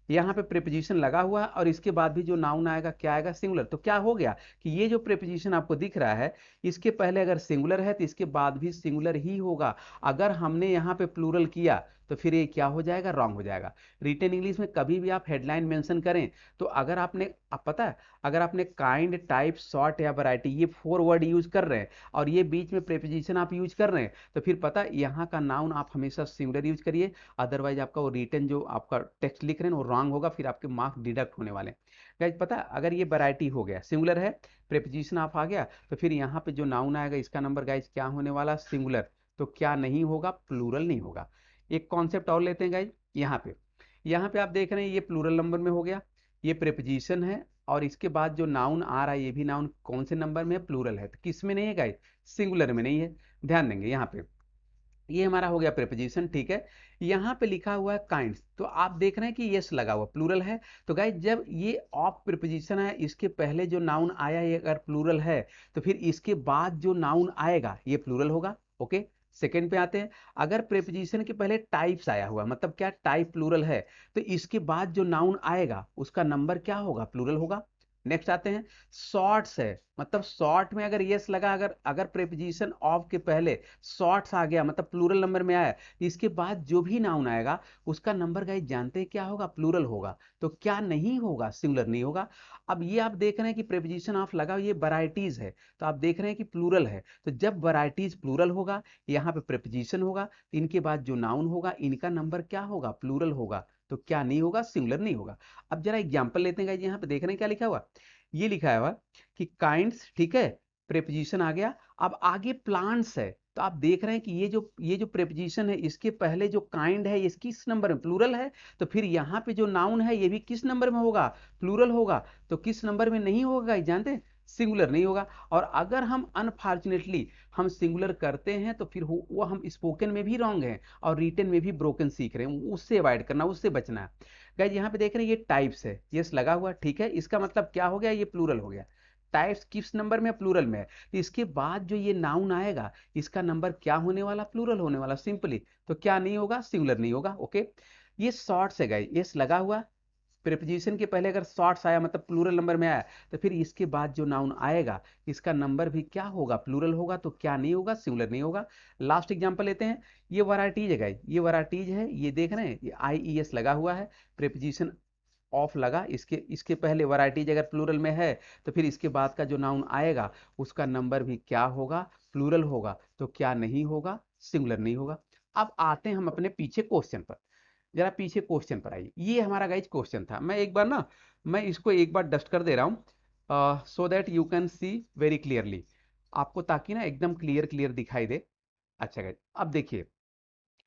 Speaker 1: यहाँ पे प्रेपोजिशन लगा हुआ है और इसके बाद भी जो नाउन आएगा क्या आएगा, सिंगुलर। तो क्या हो गया कि ये जो प्रेपोजिशन आपको दिख रहा है, इसके पहले अगर सिंगुलर है तो इसके बाद भी सिंगुलर ही होगा। अगर हमने यहाँ पे प्लूरल किया तो फिर ये क्या हो जाएगा, रॉन्ग हो जाएगा। रिटन इंग्लिश में कभी भी आप हेडलाइन मेंशन करें तो अगर आपने, आप पता है, अगर आपने काइंड, टाइप, शॉर्ट या वैरायटी, ये 4 वर्ड यूज कर रहे हैं और ये बीच में प्रेपोजिशन आप यूज कर रहे हैं, तो फिर पता है यहाँ का नाउन आप हमेशा सिंगुलर यूज करिए। अदरवाइज आपका वो रिटन जो आपका टेक्स्ट लिख रहे हैं वो रॉन्ग होगा, फिर आपके मार्क्स डिडक्ट होने वाले हैं। गाइस पता है, अगर ये वैरायटी हो गया, सिंगुलर है, प्रेपोजिशन आप आ गया, तो फिर यहाँ पे जो नाउन आएगा इसका नंबर गाइस क्या होने वाला, सिंगुलर। तो क्या नहीं होगा, प्लूरल नहीं होगा। एक कॉन्सेप्ट और लेते हैं गाइस, यहाँ पे आप देख रहे हैं ये प्लूरल नंबर में हो गया, ये प्रेपोजिशन है और इसके बाद जो नाउन आ रहा है ये भी नाउन कौन से नंबर में है, प्लूरल है। तो किस में नहीं है गाइस, सिंगुलर में नहीं है। ध्यान देंगे यहाँ पे, ये हमारा हो गया प्रेपोजिशन, ठीक है। यहाँ पे लिखा हुआ है काइंड्स, तो आप देख रहे हैं कि यस लगा हुआ, प्लूरल है। तो गाइस जब ये ऑफ प्रेपोजिशन है, इसके पहले जो नाउन आया ये अगर प्लूरल है तो फिर इसके बाद जो नाउन आएगा ये प्लूरल होगा, ओके। सेकंड पे आते हैं, अगर प्रेपोजिशन के पहले टाइप्स आया हुआ, मतलब क्या, टाइप प्लूरल है, तो इसके बाद जो नाउन आएगा उसका नंबर क्या होगा, प्लूरल होगा। नेक्स्ट आते हैं, शॉर्ट्स है, मतलब शॉर्ट में अगर यस लगा, अगर अगर प्रेपोजिशन ऑफ के पहले शॉर्ट्स आ गया, मतलब प्लूरल नंबर में आया, इसके बाद जो भी नाउन आएगा उसका नंबर गाइस जानते हैं क्या होगा, प्लूरल होगा। तो क्या नहीं होगा, सिंगुलर नहीं होगा। अब ये आप देख रहे हैं कि प्रेपोजिशन ऑफ लगा, ये वैरायटीज है, तो आप देख रहे हैं कि प्लूरल है। तो जब वैरायटीज प्लूरल होगा, यहाँ पे प्रेपोजिशन होगा, तो इनके बाद जो नाउन होगा इनका नंबर क्या होगा, प्लूरल होगा। तो क्या नहीं होगा, सिंगुलर नहीं होगा। अब जरा एग्जांपल लेते हैं गाइस, यहाँ पे देख रहे हैं क्या लिखा हुआ, ये लिखा है हुआ कि काइंड्स, ठीक है, प्रेपोजिशन आ गया। अब आगे प्लांट्स है, तो आप देख रहे हैं कि ये जो प्रेपोजिशन है इसके पहले जो काइंड है ये किस नंबर में, प्लूरल है। तो फिर यहाँ पे जो नाउन है ये भी किस नंबर में होगा, प्लूरल होगा। तो किस नंबर में नहीं होगा जानते हैं, सिंगुलर नहीं होगा। और अगर हम अनफॉर्चुनेटली हम सिंगुलर करते हैं तो फिर वो हम स्पोकन में भी रॉन्ग हैं और रिटन में भी ब्रोकन सीख रहे हैं, उससे अवॉइड करना, उससे बचना है। गाइस यहाँ पे देख रहे हैं ये टाइप्स है, यस लगा हुआ, ठीक है। इसका मतलब क्या हो गया, ये प्लूरल हो गया। टाइप्स किस नंबर में, प्लूरल में है। तो इसके बाद जो ये नाउन आएगा इसका नंबर क्या होने वाला, प्लूरल होने वाला, सिंपली। तो क्या नहीं होगा, सिंगुलर नहीं होगा, ओके। ये शॉर्ट्स है गाइस, यस लगा हुआ, प्रेपोजिशन के पहले अगर शॉर्ट्स आया मतलब प्लूरल नंबर में आया, तो फिर इसके बाद जो नाउन आएगा इसका नंबर भी क्या होगा, प्लूरल होगा। तो क्या नहीं होगा, सिंगुलर नहीं होगा। लास्ट एग्जांपल लेते हैं, ये वैराइटीज है गाइस, ये वैराइटीज है, ये देख रहे हैं, ये IES लगा हुआ है, प्रेपोजिशन ऑफ लगा, इसके इसके पहले वैराइटीज अगर प्लूरल में है तो फिर इसके बाद का जो नाउन आएगा उसका नंबर भी क्या होगा, प्लूरल होगा। तो क्या नहीं होगा, सिंगुलर नहीं होगा। अब आते हैं हम अपने पीछे क्वेश्चन पर, जरा पीछे क्वेश्चन पर आइए। ये हमारा गाइज क्वेश्चन था, मैं एक बार ना, मैं इसको एक बार डस्ट कर दे रहा हूँ so that you can C very clearly, आपको ताकि ना एकदम क्लियर क्लियर दिखाई दे। अच्छा गाइज अब देखिए,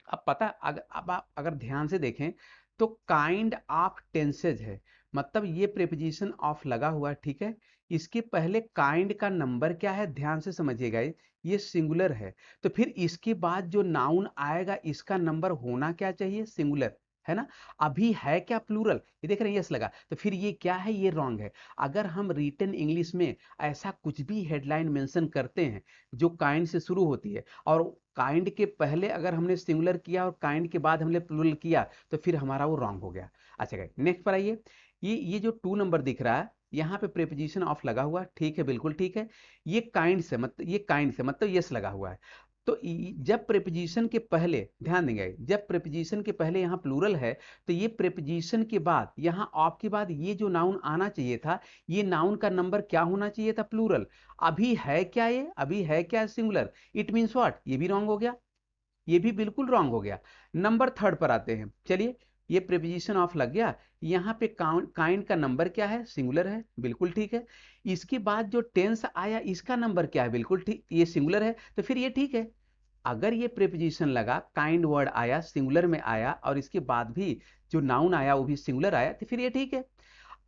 Speaker 1: अब पता अगर अब आप अगर ध्यान से देखें तो काइंड ऑफ टेंसेज है, मतलब ये प्रेपोजिशन ऑफ लगा हुआ है, ठीक है। इसके पहले काइंड का नंबर क्या है, ध्यान से समझिएगा, ये सिंगुलर है। तो फिर इसके बाद जो नाउन आएगा इसका नंबर होना क्या चाहिए, सिंगुलर, है ना। अभी है क्या, प्लूरल, ये देख रहे हैं यस लगा, तो फिर ये क्या है, ये रॉन्ग है। अगर हम रिटन इंग्लिश में ऐसा कुछ भी हेडलाइन मेंशन करते हैं जो काइंड से शुरू होती है और काइंड के पहले अगर हमने सिंगुलर किया और काइंड के बाद हमने प्लूरल किया तो फिर हमारा वो रॉन्ग हो गया। अच्छा गाइस नेक्स्ट पर आइए, ये जो 2 नंबर दिख रहा है यहाँ पे प्रेपोजिशन ऑफ लगा हुआ, ठीक है, बिल्कुल ठीक है। ये काइंड से मतलब, ये काइंड से मतलब यस लगा हुआ है। तो जब प्रेपोजिशन के पहले, ध्यान देंगे, जब प्रेपोजिशन के पहले यहाँ प्लूरल है तो ये प्रेपोजिशन के बाद यहाँ ऑफ के बाद ये जो नाउन आना चाहिए था, ये नाउन का नंबर क्या होना चाहिए था, प्लूरल। अभी है क्या, ये अभी है क्या, सिंगुलर। इट मीन्स व्हाट, ये भी रॉन्ग हो गया, ये भी बिल्कुल रॉन्ग हो गया। नंबर थर्ड पर आते हैं, चलिए, ये प्रेपोजिशन ऑफ लग गया, यहाँ पे काइंड का नंबर क्या है, सिंगुलर है, बिल्कुल ठीक है। इसके बाद जो टेंस आया इसका नंबर क्या है, बिल्कुल ठीक, ये सिंगुलर है, तो फिर ये ठीक है। अगर ये प्रेपोजिशन लगा, काइंड वर्ड आया, सिंगुलर में आया और इसके बाद भी जो नाउन आया वो भी सिंगुलर आया, तो फिर ये ठीक है।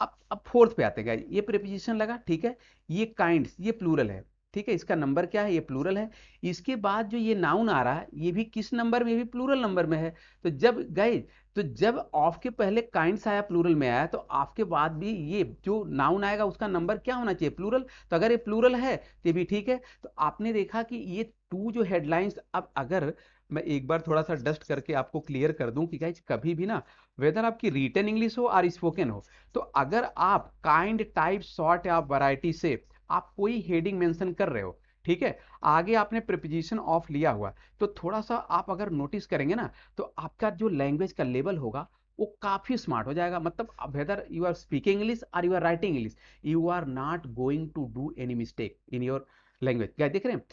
Speaker 1: अब फोर्थ पे आते हैं, ये प्रीपोजिशन लगा, ठीक है, ये काइंड्स, ये प्लूरल है, ठीक है, इसका नंबर क्या है, ये प्लूरल है। इसके बाद जो ये नाउन आ रहा है, ये भी किस नंबर में, ये भी प्लूरल नंबर में है। तो जब गाइज, तो जब ऑफ के पहले काइंड्स आया, प्लूरल में आया, तो ऑफ के बाद भी ये जो नाउन आएगा उसका नंबर क्या होना चाहिए, प्लूरल। तो अगर ये प्लूरल है तो ये भी ठीक है। तो आपने देखा कि ये टू जो हेडलाइंस, अब अगर मैं एक बार थोड़ा सा डस्ट करके आपको क्लियर कर दूं कि गाइज कभी भी ना, वेदर आपकी रिटन इंग्लिश हो और स्पोकन हो, तो अगर आप काइंड, टाइप, सॉर्ट या वैरायटी से आप कोई हेडिंग मेंशन कर रहे हो, ठीक है, आगे आपने प्रीपोजिशन ऑफ लिया हुआ, तो थोड़ा सा आप अगर नोटिस करेंगे ना, तो आपका जो लैंग्वेज का लेवल होगा वो काफी स्मार्ट हो जाएगा। मतलब whether you are speaking English और you are writing English, you are not going to do any mistake in your language. क्या देख रहे हैं?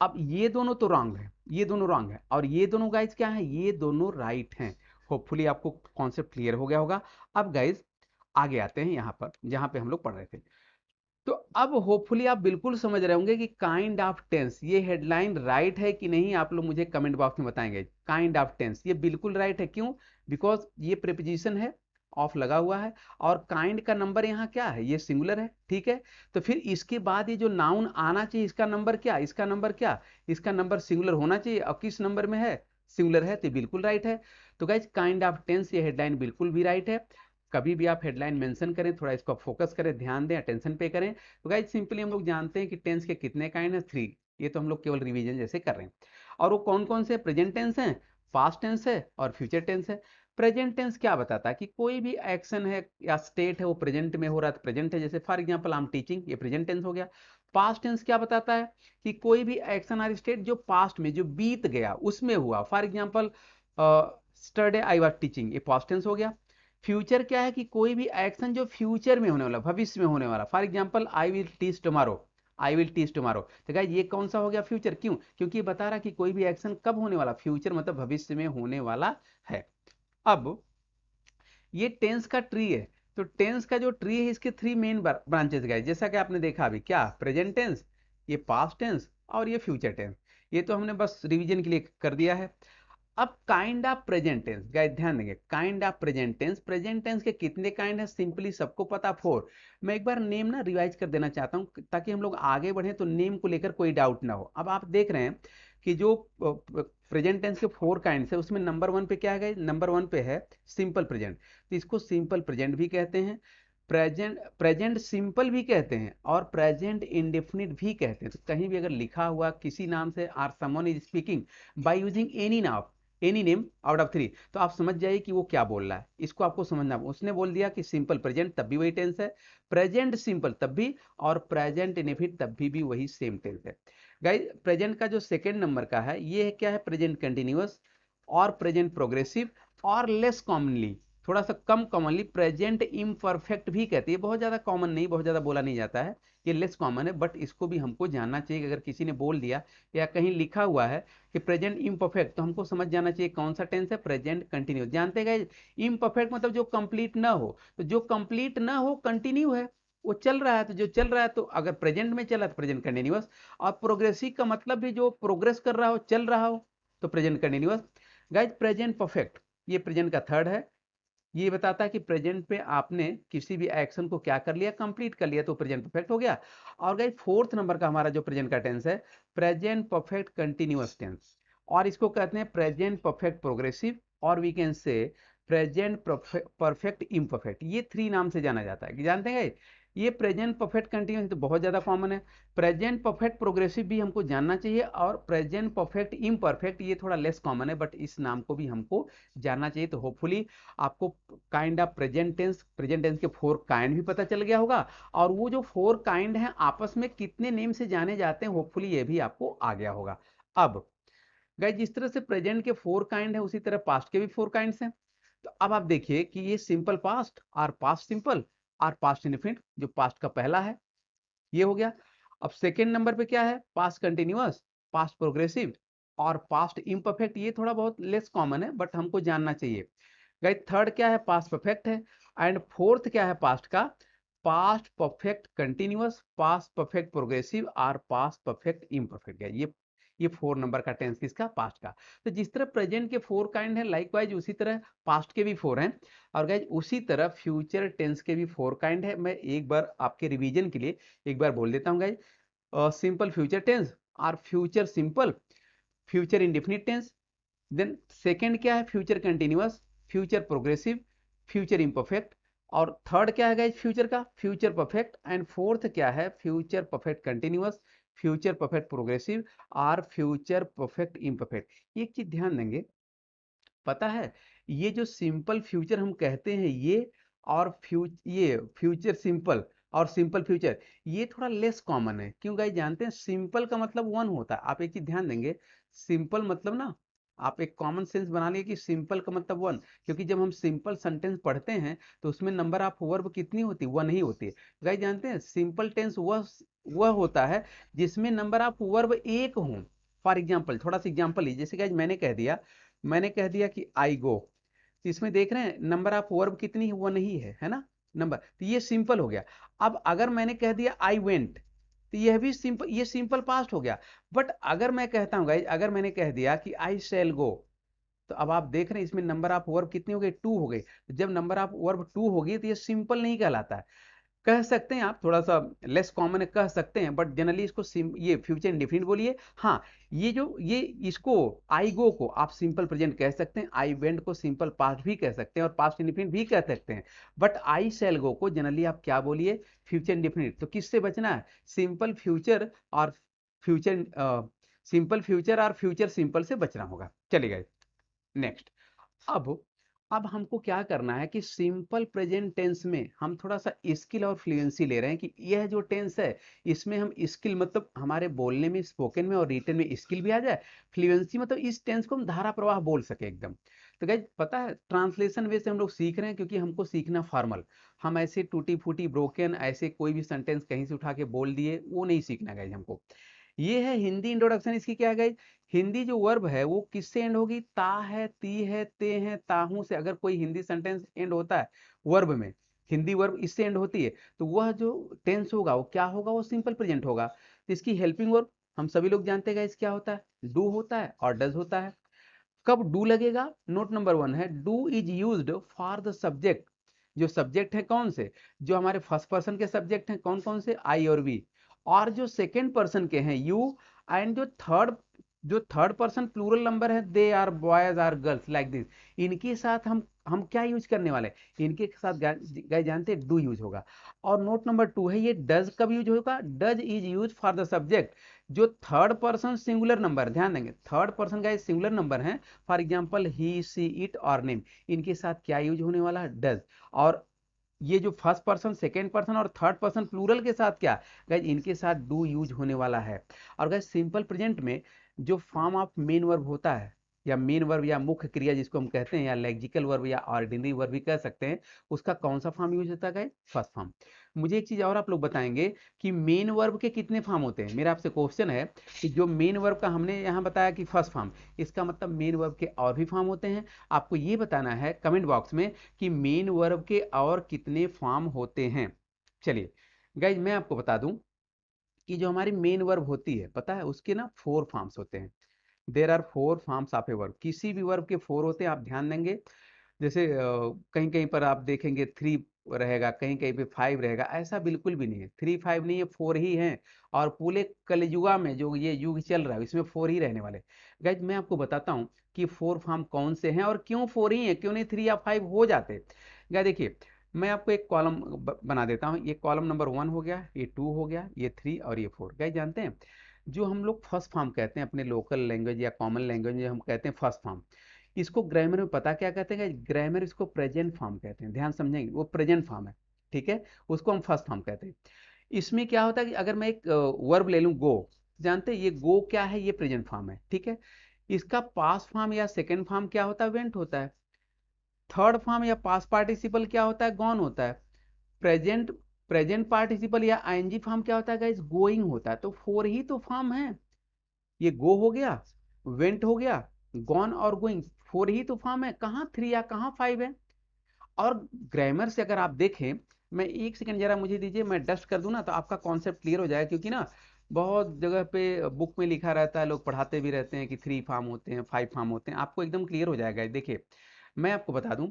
Speaker 1: अब ये दोनों तो रॉन्ग है, ये दोनों रॉन्ग है, और ये दोनों गाइज क्या है, ये दोनों राइट हैं। होपफुली आपको कॉन्सेप्ट क्लियर हो गया होगा। अब गाइज आगे आते हैं यहाँ पर जहाँ पे हम लोग पढ़ रहे थे। तो अब होपफुली आप बिल्कुल समझ रहे होंगे कि काइंड ऑफ टेंस, ये हेडलाइन राइट है कि नहीं, आप लोग मुझे कमेंट बॉक्स में बताएंगे। काइंड ऑफ टेंस ये बिल्कुल राइट है, क्यों? बिकॉज ये प्रीपोजिशन है, ऑफ लगा हुआ है, और काइंड का नंबर यहाँ क्या है, ये सिंगुलर है, ठीक है। तो फिर इसके बाद ये जो नाउन आना चाहिए, इसका नंबर क्या, इसका नंबर क्या, इसका नंबर सिंगुलर होना चाहिए, और किस नंबर में है, सिंगुलर है, तो बिल्कुल राइट है। तो गाइज काइंड ऑफ टेंस ये हेडलाइन बिल्कुल भी राइट है। कभी भी आप हेडलाइन मेंशन करें, थोड़ा इसको फोकस करें, ध्यान दें, अटेंशन पे करें। तो गाइज सिंपली हम लोग जानते हैं कि टेंस के कितने काइंड हैं, 3। ये तो हम लोग केवल रिवीजन जैसे कर रहे हैं। और वो कौन कौन से? प्रेजेंट टेंस है, पास्ट टेंस है, और फ्यूचर टेंस है। प्रेजेंट टेंस क्या बताता है कि कोई भी एक्शन है या स्टेट है वो प्रेजेंट में हो रहा है, तो प्रेजेंट है। जैसे for example I am teaching, ये प्रेजेंट टेंस हो गया। पास्ट टेंस क्या बताता है कि कोई भी एक्शन और स्टेट जो पास्ट में, जो बीत गया उसमें हुआ। For example yesterday I was teaching, ये पास्ट टेंस हो गया। फ्यूचर क्या है कि कोई भी एक्शन जो फ्यूचर में होने वाला, भविष्य में होने वाला। For example I will teach tomorrow, I will teach tomorrow. तो गाइस ये कौन सा हो गया, फ्यूचर। क्यों? क्योंकि ये बता रहा कि कोई भी एक्शन कब होने वाला, फ्यूचर मतलब भविष्य में होने वाला है। अब ये टेंस का ट्री है। तो टेंस का जो ट्री है, इसके 3 मेन ब्रांचेस गए, जैसा कि आपने देखा अभी, क्या? प्रेजेंट टेंस, ये पास्ट टेंस, और ये फ्यूचर टेंस। ये तो हमने बस रिवीजन के लिए कर दिया है। अब kind of present tense, guys ध्यान देंगे, kind of present tense, present tense के कितने काइंड है, सिंपली सबको पता, 4। मैं एक बार नेम ना रिवाइज कर देना चाहता हूं, ताकि हम लोग आगे बढ़े तो नेम को लेकर कोई डाउट ना हो। अब आप देख रहे हैं कि जो प्रेजेंट टेंस के 4 काइंड है, उसमें नंबर 1 पे क्या है? नंबर 1 पे है सिंपल प्रेजेंट। तो इसको सिंपल प्रेजेंट भी कहते हैं, प्रेजेंट प्रेजेंट सिंपल भी कहते हैं, और प्रेजेंट इंडेफिनिट भी कहते हैं। तो कहीं भी अगर लिखा हुआ किसी नाम से, or someone is speaking by using any नाम, एनी नेम आउट ऑफ 3, तो आप समझ जाइए कि वो क्या बोल रहा है। इसको आपको समझना। उसने बोल दिया कि सिंपल प्रेजेंट, तब भी वही टेंस है, प्रेजेंट सिंपल तब भी, और प्रेजेंट इंडेफिनिट तब भी वही सेम टेंस है। गाइस प्रेजेंट का जो सेकंड नंबर का है, ये क्या है? प्रेजेंट कंटिन्यूअस, और प्रेजेंट प्रोग्रेसिव, और लेस कॉमनली, थोड़ा सा कम कॉमनली, प्रेजेंट इम्परफेक्ट भी कहते हैं। बहुत ज्यादा कॉमन नहीं, बहुत ज्यादा बोला नहीं जाता है, ये लेस कॉमन है, बट इसको भी हमको जानना चाहिए कि अगर किसी ने बोल दिया या कहीं लिखा हुआ है कि प्रेजेंट इम्परफेक्ट, तो हमको समझ जाना चाहिए कौन सा टेंस है, प्रेजेंट कंटिन्यूअस। जानते हैं इम्परफेक्ट मतलब जो कंप्लीट ना हो, तो जो कंप्लीट ना हो कंटिन्यू है, वो चल रहा है। तो जो चल रहा है, तो अगर प्रेजेंट में चला तो प्रेजेंट कंटिन्यूअस, और प्रोग्रेसिव का मतलब भी जो प्रोग्रेस कर रहा हो, चल रहा हो, तो present continuous. Guys present perfect, ये प्रेजेंट का थर्ड है। ये बताता है कि प्रेजेंट पे आपने किसी भी एक्शन को क्या कर लिया, कंप्लीट कर लिया, तो प्रेजेंट परफेक्ट हो गया। और गाइस फोर्थ नंबर का हमारा जो प्रेजेंट का टेंस है, प्रेजेंट परफेक्ट कंटिन्यूअस टेंस, और इसको कहते हैं प्रेजेंट परफेक्ट प्रोग्रेसिव, और we can say present perfect imperfect. ये 3 नाम से जाना जाता है, कि जानते हैं ये प्रेजेंट परफेक्ट कंटिन्यूअस तो बहुत ज्यादा कॉमन है। प्रेजेंट परफेक्ट प्रोग्रेसिव भी हमको जानना चाहिए, और प्रेजेंट परफेक्ट इम्परफेक्ट ये थोड़ा लेस कॉमन है, बट इस नाम को भी हमको जानना चाहिए। तो होपफुली आपको काइंड ऑफ प्रेजेंट टेंस के 4 काइंड भी पता चल गया होगा, और वो जो 4 काइंड हैं आपस में कितने नेम से जाने जाते हैं, होपफुली ये भी आपको आ गया होगा। अब गाइस जिस तरह से प्रेजेंट के 4 काइंड है, उसी तरह पास्ट के भी 4 काइंड्स हैं। तो अब आप देखिए कि ये सिंपल पास्ट, और पास्ट सिंपल, और पास्ट इंडेफिनिट, जो पास्ट का पहला है, ये हो गया। अब सेकेंड नंबर पे क्या है? पास्ट कंटिन्यूअस, पास्ट प्रोग्रेसिव, और पास्ट इम्परफेक्ट। ये थोड़ा बहुत लेस कॉमन है, बट हमको जानना चाहिए। गाइस थर्ड क्या है? पास्ट परफेक्ट है। एंड फोर्थ क्या है पास्ट का? Past perfect continuous, past perfect progressive, और पास्ट परफेक्ट इम्परफेक्ट है। ये 4 नंबर का टेंस किसका, पास्ट का। तो जिस तरह प्रेजेंट के 4 काइंड है, लाइकवाइज उसी तरह पास्ट के भी 4 हैं। और गाइज उसी तरह फ्यूचर टेंस के भी 4 काइंड है। मैं एक बार आपके रिवीजन के लिए एक बार बोल देता हूँ गाइज। सिंपल फ्यूचर टेंस और future simple, future indefinite tense, then second क्या है, future continuous, future progressive, future imperfect, और थर्ड क्या है गाइज फ्यूचर का, फ्यूचर परफेक्ट, एंड फोर्थ क्या है, future perfect continuous, future perfect progressive और फ्यूचर परफेक्ट इम्परफेक्ट। एक चीज ध्यान देंगे, पता है ये जो सिंपल फ्यूचर हम कहते हैं ये, और ये फ्यूचर सिंपल और सिंपल फ्यूचर, ये थोड़ा लेस कॉमन है। क्यों गाइस, जानते हैं सिंपल का मतलब वन होता है। आप एक चीज ध्यान देंगे, सिंपल मतलब ना, आप एक कॉमन सेंस बना लिए कि सिंपल का मतलब वन, क्योंकि जब हम सिंपल सेंटेंस पढ़ते हैं तो उसमें नंबर ऑफ वर्ब कितनी होती है, वन ही होती है। गाइस जानते हैं सिंपल टेंस वह होता है जिसमें नंबर ऑफ वर्ब एक हो। फॉर एग्जाम्पल, थोड़ा सा एग्जाम्पल लीजिए, जैसे गाइस मैंने कह दिया कि आई गो, तो इसमें देख रहे हैं नंबर ऑफ वर्ब कितनी है, वो नहीं है ना नंबर, तो ये सिंपल हो गया। अब अगर मैंने कह दिया आई वेंट, तो यह भी सिंपल, ये सिंपल पास्ट हो गया। बट अगर मैं कहता हूं गाइज, अगर मैंने कह दिया कि आई शैल गो, तो अब आप देख रहे हैं इसमें नंबर ऑफ वर्ब कितनी हो गई, टू हो गई। जब नंबर ऑफ वर्ब टू होगी तो ये सिंपल नहीं कहलाता है। कह सकते हैं आप, थोड़ा सा लेस कॉमन है, कह सकते हैं, बट जनरली इसको ये फ्यूचर इंडेफिनिट बोलिए। हाँ, ये इसको आई गो को आप सिंपल प्रेजेंट कह सकते हैं, आई वेंट को सिंपल पास्ट भी कह सकते हैं और पास्ट इंडेफिनिट भी कह सकते हैं। बट आई शैल गो को जनरली आप क्या बोलिए, फ्यूचर इंडेफिनिट। तो किससे बचना है, सिंपल फ्यूचर और फ्यूचर और फ्यूचर सिंपल से बचना होगा। चलिए नेक्स्ट। अब अब हमको क्या करना है कि सिंपल प्रेजेंट टेंस में हम थोड़ा सा स्किल और फ्लुएंसी ले रहे हैं, कि यह जो टेंस है इसमें हम स्किल मतलब हमारे बोलने में, स्पोकन में और रिटन में स्किल भी आ जाए, फ्लुएंसी मतलब इस टेंस को हम धारा प्रवाह बोल सके एकदम। तो गाइज पता है ट्रांसलेशन वे से हम लोग सीख रहे हैं, क्योंकि हमको सीखना फॉर्मल, हम ऐसे टूटी फूटी ब्रोकन ऐसे कोई भी सेंटेंस कहीं से उठा के बोल दिए वो नहीं सीखना गाइज हमको। ये है हिंदी इंट्रोडक्शन। इसकी क्या है गाइज, हिंदी जो वर्ब है वो किससे एंड होगी, ता है, ती है, ते है, ताहू से। अगर कोई हिंदी सेंटेंस एंड होता है वर्ब में, हिंदी वर्ब इससे एंड होती है, तो वह जो टेंस होगा वो क्या होगा, वो सिंपल प्रेजेंट होगा। तो इसकी हेल्पिंग वर्ब हम सभी लोग जानते हैं गाइज क्या होता है, डू होता है और डज होता है। कब डू लगेगा, नोट नंबर वन है, do is used for the subject. जो सब्जेक्ट है कौन से, जो हमारे फर्स्ट पर्सन के सब्जेक्ट हैं कौन कौन से, आई और वी, और जो सेकेंड पर्सन के हैं यू, एंड जो थर्ड पर्सन प्लूरल नंबर है, they are boys are girls like this, इनके साथ हम क्या यूज करने वाले हैं, इनके साथ गाय जानते हैं डू यूज होगा। और नोट नंबर टू है, ये डज कब यूज होगा, does is use for the subject. जो थर्ड पर्सन सिंगुलर नंबर, ध्यान देंगे थर्ड पर्सन का सिंगुलर नंबर है, for example he, she, it और नेम, इनके साथ क्या यूज होने वाला है, डज। और ये जो फर्स्ट पर्सन, सेकेंड पर्सन और थर्ड पर्सन प्लूरल के साथ क्या, गाइज इनके साथ डू यूज होने वाला है। और गाइज सिंपल प्रेजेंट में जो फॉर्म ऑफ मेन वर्ब होता है, या मेन वर्ब या मुख्य क्रिया जिसको हम कहते हैं, या लेक्सिकल वर्ब या ऑर्डिनरी वर्ब भी कह सकते हैं, उसका कौन सा फॉर्म यूज होता है गाइज, फर्स्ट फॉर्म। मुझे एक चीज और आप लोग बताएंगे कि मेन वर्ब के कितने फॉर्म होते हैं। मेरा आपसे क्वेश्चन है कि जो मेन वर्ब का हमने यहाँ बताया कि फर्स्ट फॉर्म, इसका मतलब मेन वर्ब के और भी फॉर्म होते हैं। आपको ये बताना है कमेंट बॉक्स में कि मेन वर्ब के और कितने फॉर्म होते हैं। चलिए गाइज मैं आपको बता दूं कि जो हमारी मेन वर्ब होती है, पता है उसके ना 4 फॉर्म्स होते हैं। There are 4 forms of a verb. किसी भी वर्ब के 4 होते हैं, आप ध्यान देंगे। जैसे कहीं कहीं पर आप देखेंगे 3 रहेगा, कहीं कहीं पे 5 रहेगा, ऐसा बिल्कुल भी नहीं है। 3 5 नहीं है, 4 ही है। और पूरे कलयुगा में जो ये युग चल रहा है इसमें 4 ही रहने वाले। गाइज मैं आपको बताता हूँ कि 4 फॉर्म कौन से हैं और क्यों 4 ही है, क्यों नहीं 3 या 5 हो जाते। गाइज देखिए, मैं आपको एक कॉलम बना देता हूँ। ये कॉलम नंबर 1 हो गया, ये 2 हो गया, ये 3 और ये 4। गाइज जानते हैं जो हम लोग फर्स्ट फॉर्म कहते हैं अपने लोकल लैंग्वेज या कॉमन लैंग्वेज में, हम कहते हैं फर्स्ट फॉर्म, इसको ग्रामर में पता क्या कहते हैं, ग्रामर इसको प्रेजेंट फॉर्म कहते हैं। ध्यान समझेंगे, वो प्रेजेंट फॉर्म है, ठीक है, उसको हम फर्स्ट फॉर्म कहते हैं। इसमें क्या होता है कि अगर मैं एक वर्ब ले लूं गो, जानते हैं ये गो क्या है, ये प्रेजेंट फॉर्म है, ठीक है। इसका पास्ट फॉर्म या सेकेंड फॉर्म क्या होता है, वेंट होता है। थर्ड फॉर्म या पास्ट पार्टिसिपल क्या होता है, गॉन होता है। प्रेजेंट प्रेजेंट पार्टिसिपल या आईएनजी फॉर्म क्या होता है गाइस, गोइंग होता है। तो 4 ही तो फॉर्म है, ये गो हो गया, वेंट हो गया, गॉन और गोइंग, 4 ही तो फॉर्म है, कहाँ 3 या कहाँ 5 है। और ग्रामर से अगर आप देखें, मैं एक सेकंड जरा मुझे दीजिए, मैं डस्ट कर दूं ना तो आपका कॉन्सेप्ट क्लियर हो जाएगा। क्योंकि ना बहुत जगह पे बुक में लिखा रहता है, लोग पढ़ाते भी रहते हैं कि 3 फॉर्म होते हैं, 5 फॉर्म होते हैं, आपको एकदम क्लियर हो जाएगा। देखिए, मैं आपको बता दूं,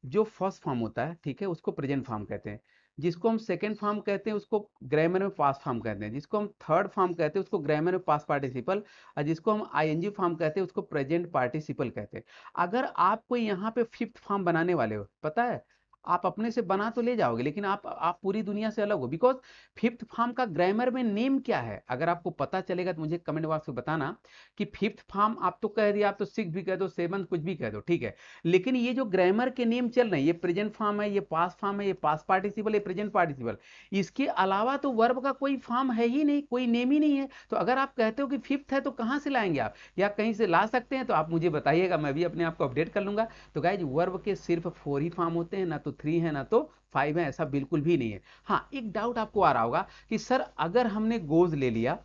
Speaker 1: जो फर्स्ट फॉर्म होता है, ठीक है, उसको प्रेजेंट फॉर्म कहते हैं। जिसको हम सेकंड फॉर्म कहते हैं उसको ग्रामर में पास्ट फॉर्म कहते हैं। जिसको हम थर्ड फॉर्म कहते हैं उसको ग्रामर में पास्ट पार्टिसिपल, और जिसको हम आईएनजी फॉर्म कहते हैं उसको प्रेजेंट पार्टिसिपल कहते हैं। अगर आप कोई यहाँ पे फिफ्थ फॉर्म बनाने वाले हो, पता है, आप अपने से बना तो ले जाओगे, लेकिन आप पूरी दुनिया से अलग हो। बिकॉज फिफ्थ फॉर्म का ग्रामर में नेम क्या है, अगर आपको पता चलेगा तो मुझे कमेंट बॉक्स में बताना कि फिफ्थ फॉर्म आप तो कह दिया, आप तो सिक्स भी कह दो, सेवन कुछ भी कह दो, ठीक है, लेकिन ये जो ग्रामर के नेम चल रहे हैं, ये प्रेजेंट फॉर्म है, ये पास्ट फॉर्म है, ये पास्ट पार्टिसिपल, ये प्रेजेंट पार्टिसिपल, इसके अलावा तो वर्ब का कोई फॉर्म है ही नहीं, कोई नेम ही नहीं है। तो अगर आप कहते हो कि फिफ्थ है तो कहां से लाएंगे आप, या कहीं से ला सकते हैं तो आप मुझे बताइएगा, मैं भी अपने आप को अपडेट कर लूंगा। तो गाइज, वर्ब के सिर्फ 4 ही फॉर्म होते हैं, ना तो 3 है ना तो 5 है, ऐसा बिल्कुल भी नहीं है। हाँ, एक डाउट आपको आ रहा होगा कि सर अगर हमने गोज ले लिया,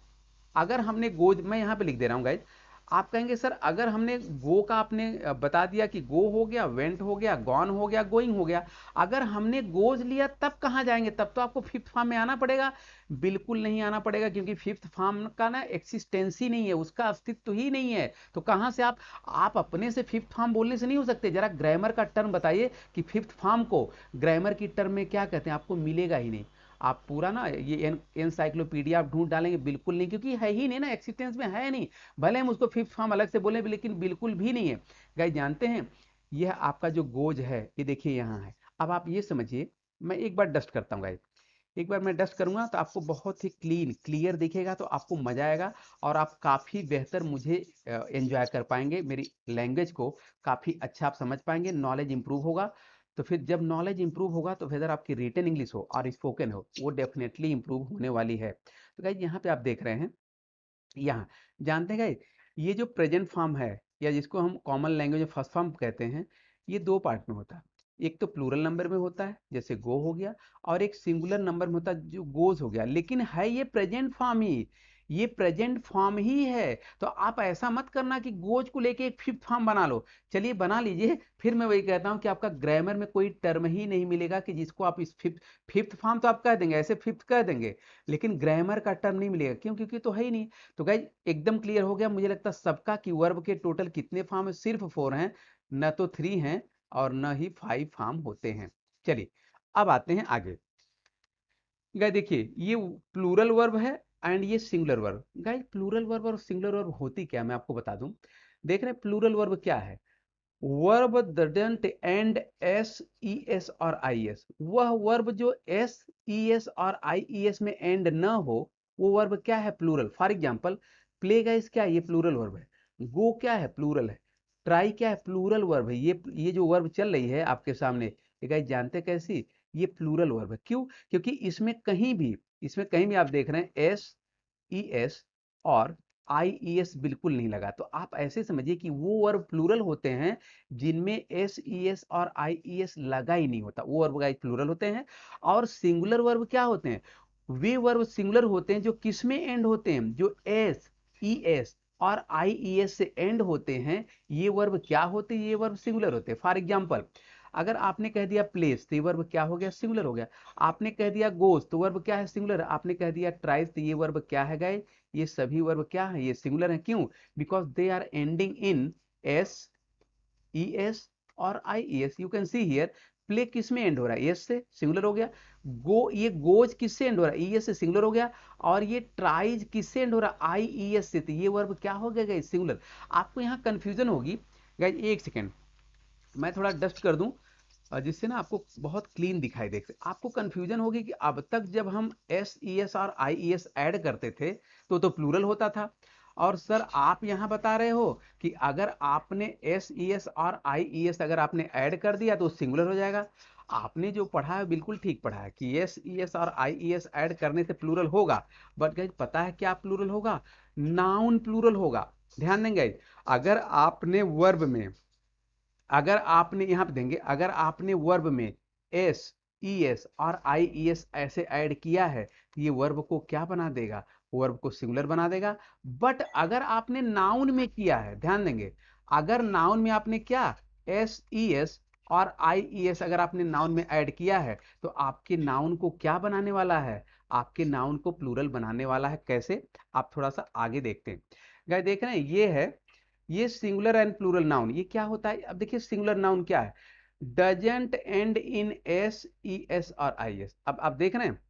Speaker 1: अगर हमने गोज, मैं यहां पे लिख दे रहा हूं गाइज, आप कहेंगे सर अगर हमने गो का आपने बता दिया कि गो हो गया, वेंट हो गया, गॉन हो गया, गोइंग हो गया, अगर हमने गोज लिया तब कहां जाएंगे, तब तो आपको फिफ्थ फॉर्म में आना पड़ेगा। बिल्कुल नहीं आना पड़ेगा, क्योंकि फिफ्थ फॉर्म का ना एक्सिस्टेंस ही नहीं है, उसका अस्तित्व ही नहीं है। तो कहां से आप अपने से फिफ्थ फॉर्म बोलने से नहीं हो सकते। जरा ग्रामर का टर्म बताइए कि फिफ्थ फॉर्म को ग्रामर की टर्म में क्या कहते हैं, आपको मिलेगा ही नहीं। आप पूरा ना ये एनसाइक्लोपीडिया आप ढूंढ डालेंगे, बिल्कुल नहीं, क्योंकि है ही नहीं ना, एक्सिस्टेंस में है नहीं। भले हम उसको फिफ्थ फॉर्म अलग से बोले भी, लेकिन बिल्कुल भी नहीं है। गाइस, जानते हैं, यह आपका जो गोज है, ये देखिए यहाँ है। अब आप ये समझिए, मैं एक बार डस्ट करता हूँ गाइस, एक बार मैं डस्ट करूंगा तो आपको बहुत ही क्लीन क्लियर दिखेगा, तो आपको मजा आएगा, और आप काफी बेहतर मुझे एंजॉय कर पाएंगे, मेरी लैंग्वेज को काफी अच्छा आप समझ पाएंगे, नॉलेज इंप्रूव होगा। तो फिर जब नॉलेज इंप्रूव होगा तो फिर आपकी रिटन इंग्लिश हो और स्पोकन हो, वो डेफिनेटली इंप्रूव होने वाली है। तो गाइस, यहाँ पे आप देख रहे हैं, यहाँ जानते हैं गाइस, ये जो प्रेजेंट फॉर्म है, या जिसको हम कॉमन लैंग्वेज में फर्स्ट फॉर्म कहते हैं, ये दो पार्ट में होता है। एक तो प्लूरल नंबर में होता है, जैसे गो हो गया, और एक सिंगुलर नंबर में होता है जो गोज हो गया, लेकिन है ये प्रेजेंट फॉर्म ही, ये प्रेजेंट फॉर्म ही है। तो आप ऐसा मत करना कि गोज को लेके एक फिफ्थ फॉर्म बना लो। चलिए बना लीजिए, फिर मैं वही कहता हूं कि आपका ग्रामर में कोई टर्म ही नहीं मिलेगा कि जिसको आप इस फिफ्थ, फिफ्थ फॉर्म तो आप कह देंगे, ऐसे फिफ्थ कह देंगे, लेकिन ग्रामर का टर्म नहीं मिलेगा। क्यों? क्योंकि तो है ही नहीं। तो गाइज, एकदम क्लियर हो गया मुझे लगता है सबका कि वर्ब के टोटल कितने फॉर्म है, सिर्फ 4 हैं, न तो 3 हैं और न ही 5 फॉर्म होते हैं। चलिए, अब आते हैं आगे। गाइज देखिए, ये प्लूरल वर्ब है एंड ये singular verb. Guys, plural verb और सिंगुलर वर्ब होती क्या, मैं आपको बता दूं। देख रहे हैं प्लूरल वर्ब क्या है, verb doesn't and S E S और आई एस। वह वर्ब जो एस ई एस और आई ई एस में एंड न हो, वो वर्ब क्या है, plural. For example, play guys क्या है, ये प्लूरल वर्ब है। गो क्या है, प्लूरल है। ट्राई क्या है, प्लूरल वर्ब है। ये जो वर्ब चल रही है आपके सामने, ये गाइस जानते कैसी, ये प्लूरल वर्ब है। क्यों? क्योंकि इसमें कहीं भी आप देख रहे हैं एस ई एस और आई ई एस बिल्कुल नहीं लगा। तो आप ऐसे समझिए कि वो वर्ब प्लूरल होते हैं जिनमें एस ई एस और आई ई एस लगा ही नहीं होता, वो वर्ब गाइस प्लूरल होते हैं। और सिंगुलर वर्ब क्या होते हैं, वे वर्ब सिंगुलर होते हैं जो किस में एंड होते हैं, जो एस ई एस और आई ई एस से एंड होते हैं। ये वर्ब क्या होते हैं, ये वर्ब सिंगुलर होते हैं। फॉर एग्जाम्पल, अगर आपने कह दिया प्लेस, तो ये वर्ब क्या हो गया, सिंगुलर हो गया। आपने कह दिया गोस, तो वर्ब क्या है, सिंगुलर। आपने कह दिया ट्राइज, तो ये वर्ब क्या है गाइस, ये सभी वर्ब क्या है, ये सिंगुलर है। क्यों? Because they are ending in S E S और I E S. You can see here, play किस में एंड हो रहा है, एस से, सिंगुलर हो गया। ये गोज किससे एंड हो रहा है, ई एस से, सिंगुलर हो गया। और ये ट्राइज किससे एंड हो रहा है, आई ई एस से, तो ये वर्ब क्या हो गया गाइस, सिंगुलर। आपको यहाँ कंफ्यूजन होगी गाइस, एक सेकेंड मैं थोड़ा डस्ट कर दूं, जिससे ना आपको बहुत क्लीन दिखाई दे। आपको कंफ्यूजन होगी कि अब तक जब हम एस ई एस और आई ई एस ऐड करते थे तो प्लूरल होता था, और सर आप यहाँ बता रहे हो कि अगर आपने एस ई एस और आई ई एस अगर आपने ऐड कर दिया तो सिंगुलर हो जाएगा। आपने जो पढ़ा है बिल्कुल ठीक पढ़ा है कि एस ई एस और आई ई एस ऐड करने से प्लूरल होगा। बट गाइस, पता है क्या प्लूरल होगा, नाउन प्लूरल होगा। ध्यान देंगे, अगर आपने वर्ब में, अगर आपने यहां पे देंगे, अगर आपने वर्ब में एस ई एस और आई ई एस ऐसे ऐड किया है, तो ये वर्ब को क्या बना देगा, वर्ब को सिंगुलर बना देगा। बट अगर आपने नाउन में किया है, ध्यान देंगे, अगर नाउन में आपने क्या, एस ई एस और आई ई एस अगर आपने नाउन में ऐड किया है, तो आपके नाउन को क्या बनाने वाला है, आपके नाउन को प्लूरल बनाने वाला है। कैसे, आप थोड़ा सा आगे देखते हैं। गाइस देख रहे हैं, ये है, ये सिंगुलर एंड प्लूरल नाउन। ये क्या होता है, अब देखिए सिंगुलर नाउन क्या है, doesn't and in S, E S और आई एस। अब आप देख रहे हैं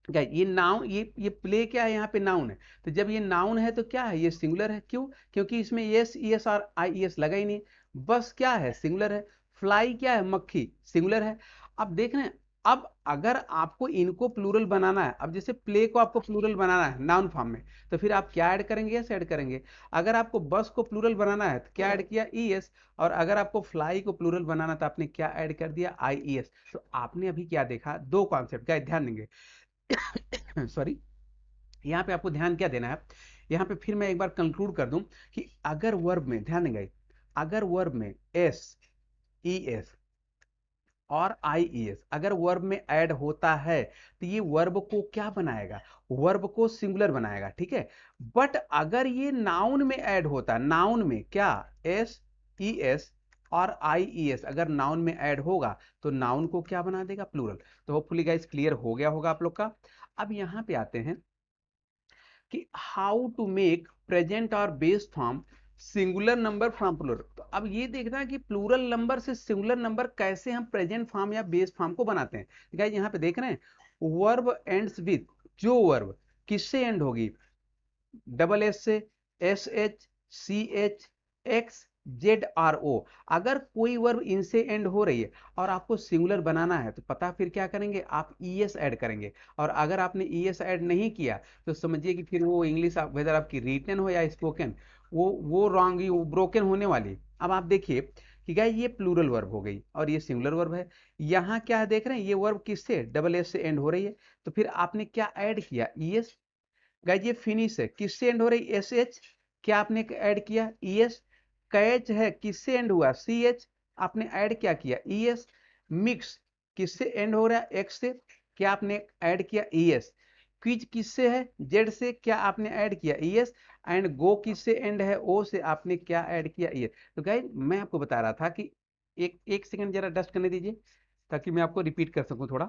Speaker 1: क्या, ये नाउन, ये प्ले क्या है, यहाँ पे नाउन है। तो जब ये नाउन है तो क्या है, ये सिंगुलर है। क्यों, क्योंकि इसमें एस, ई एस और आई एस लगा ही नहीं। बस क्या है, सिंगुलर है। फ्लाई क्या है, मक्खी, सिंगुलर है। अब देख रहे हैं, अब अगर आपको इनको प्लूरल बनाना है, अब जैसे प्ले को आपको प्लूरल बनाना है नाउन फॉर्म में, तो फिर आप क्या ऐड करेंगे, एस ऐड करेंगे। अगर आपको बस को प्लूरल बनाना है तो क्या ऐड किया, ई एस। और अगर आपको फ्लाई को प्लूरल बनाना तो आपने क्या ऐड कर दिया, आई ई एस। तो आपने अभी क्या देखा, दो कॉन्सेप्ट का ध्यान देंगे। सॉरी, यहाँ पे आपको ध्यान क्या देना है, यहाँ पे फिर मैं एक बार कंक्लूड कर दूं कि अगर वर्ब में, ध्यान देंगे, अगर वर्ब में एस, ई एस और आई ई एस अगर वर्ब में ऐड होता है तो ये वर्ब को क्या बनाएगा, वर्ब को सिंगुलर बनाएगा, ठीक है। बट अगर ये नाउन में ऐड होता है, नाउन में क्या, एस, ई एस और आई ई एस अगर नाउन में ऐड होगा तो नाउन को क्या बना देगा, प्लूरल। तो होपफुली गाइस क्लियर हो गया होगा आप लोग का। अब यहाँ पे आते हैं कि हाउ टू मेक प्रेजेंट और base form singular number from plural. तो अब ये देखना है कि प्लूरल नंबर से सिंगुलर नंबर कैसे हम प्रेजेंट फॉर्म या बेस फॉर्म को बनाते हैं। गाइस यहाँ पे देख रहे हैं, वर्ब एंड्स विद, जो वर्ब किससे एंड होगी, डबल एस से, S H, C H, X, Z or O. अगर कोई वर्ब इनसे एंड हो रही है और आपको सिंगुलर बनाना है तो पता फिर क्या करेंगे, आप ई एस ऐड करेंगे। और अगर आपने ई एस ऐड नहीं किया तो समझिए कि फिर वो इंग्लिश वेदर आपकी रिटन हो या स्पोकन, वो रॉन्ग ही, वो ब्रोकन होने वाली। अब आप देखिए कि गाइस ये प्लूरल वर्ब हो गई और ये सिंगुलर वर्ब है। यहाँ क्या है, देख रहे हैं, ये वर्ब किससे, डबल एस से एंड हो रही है। तो फिर आपने क्या ऐड किया, ई एस। गाइस ये फिनिश है, किससे एंड हो रही, एस एच, क्या आपने ऐड किया, ई एस। कैच है, किससे एंड हुआ, सी एच, आपने ऐड क्या किया, ई एस। मिक्स किससे एंड हो रहा है, एक्स से, क्या आपने ऐड किया, ई एस। क्विज किससे है, जेड से, क्या आपने ऐड किया, ई एस। एंड गो किससे एंड है, ओ से, आपने क्या ऐड किया, ई एस। तो गाइस मैं आपको बता रहा था कि एक एक सेकंड जरा डस्ट करने दीजिए ताकि मैं आपको रिपीट कर सकूं थोड़ा।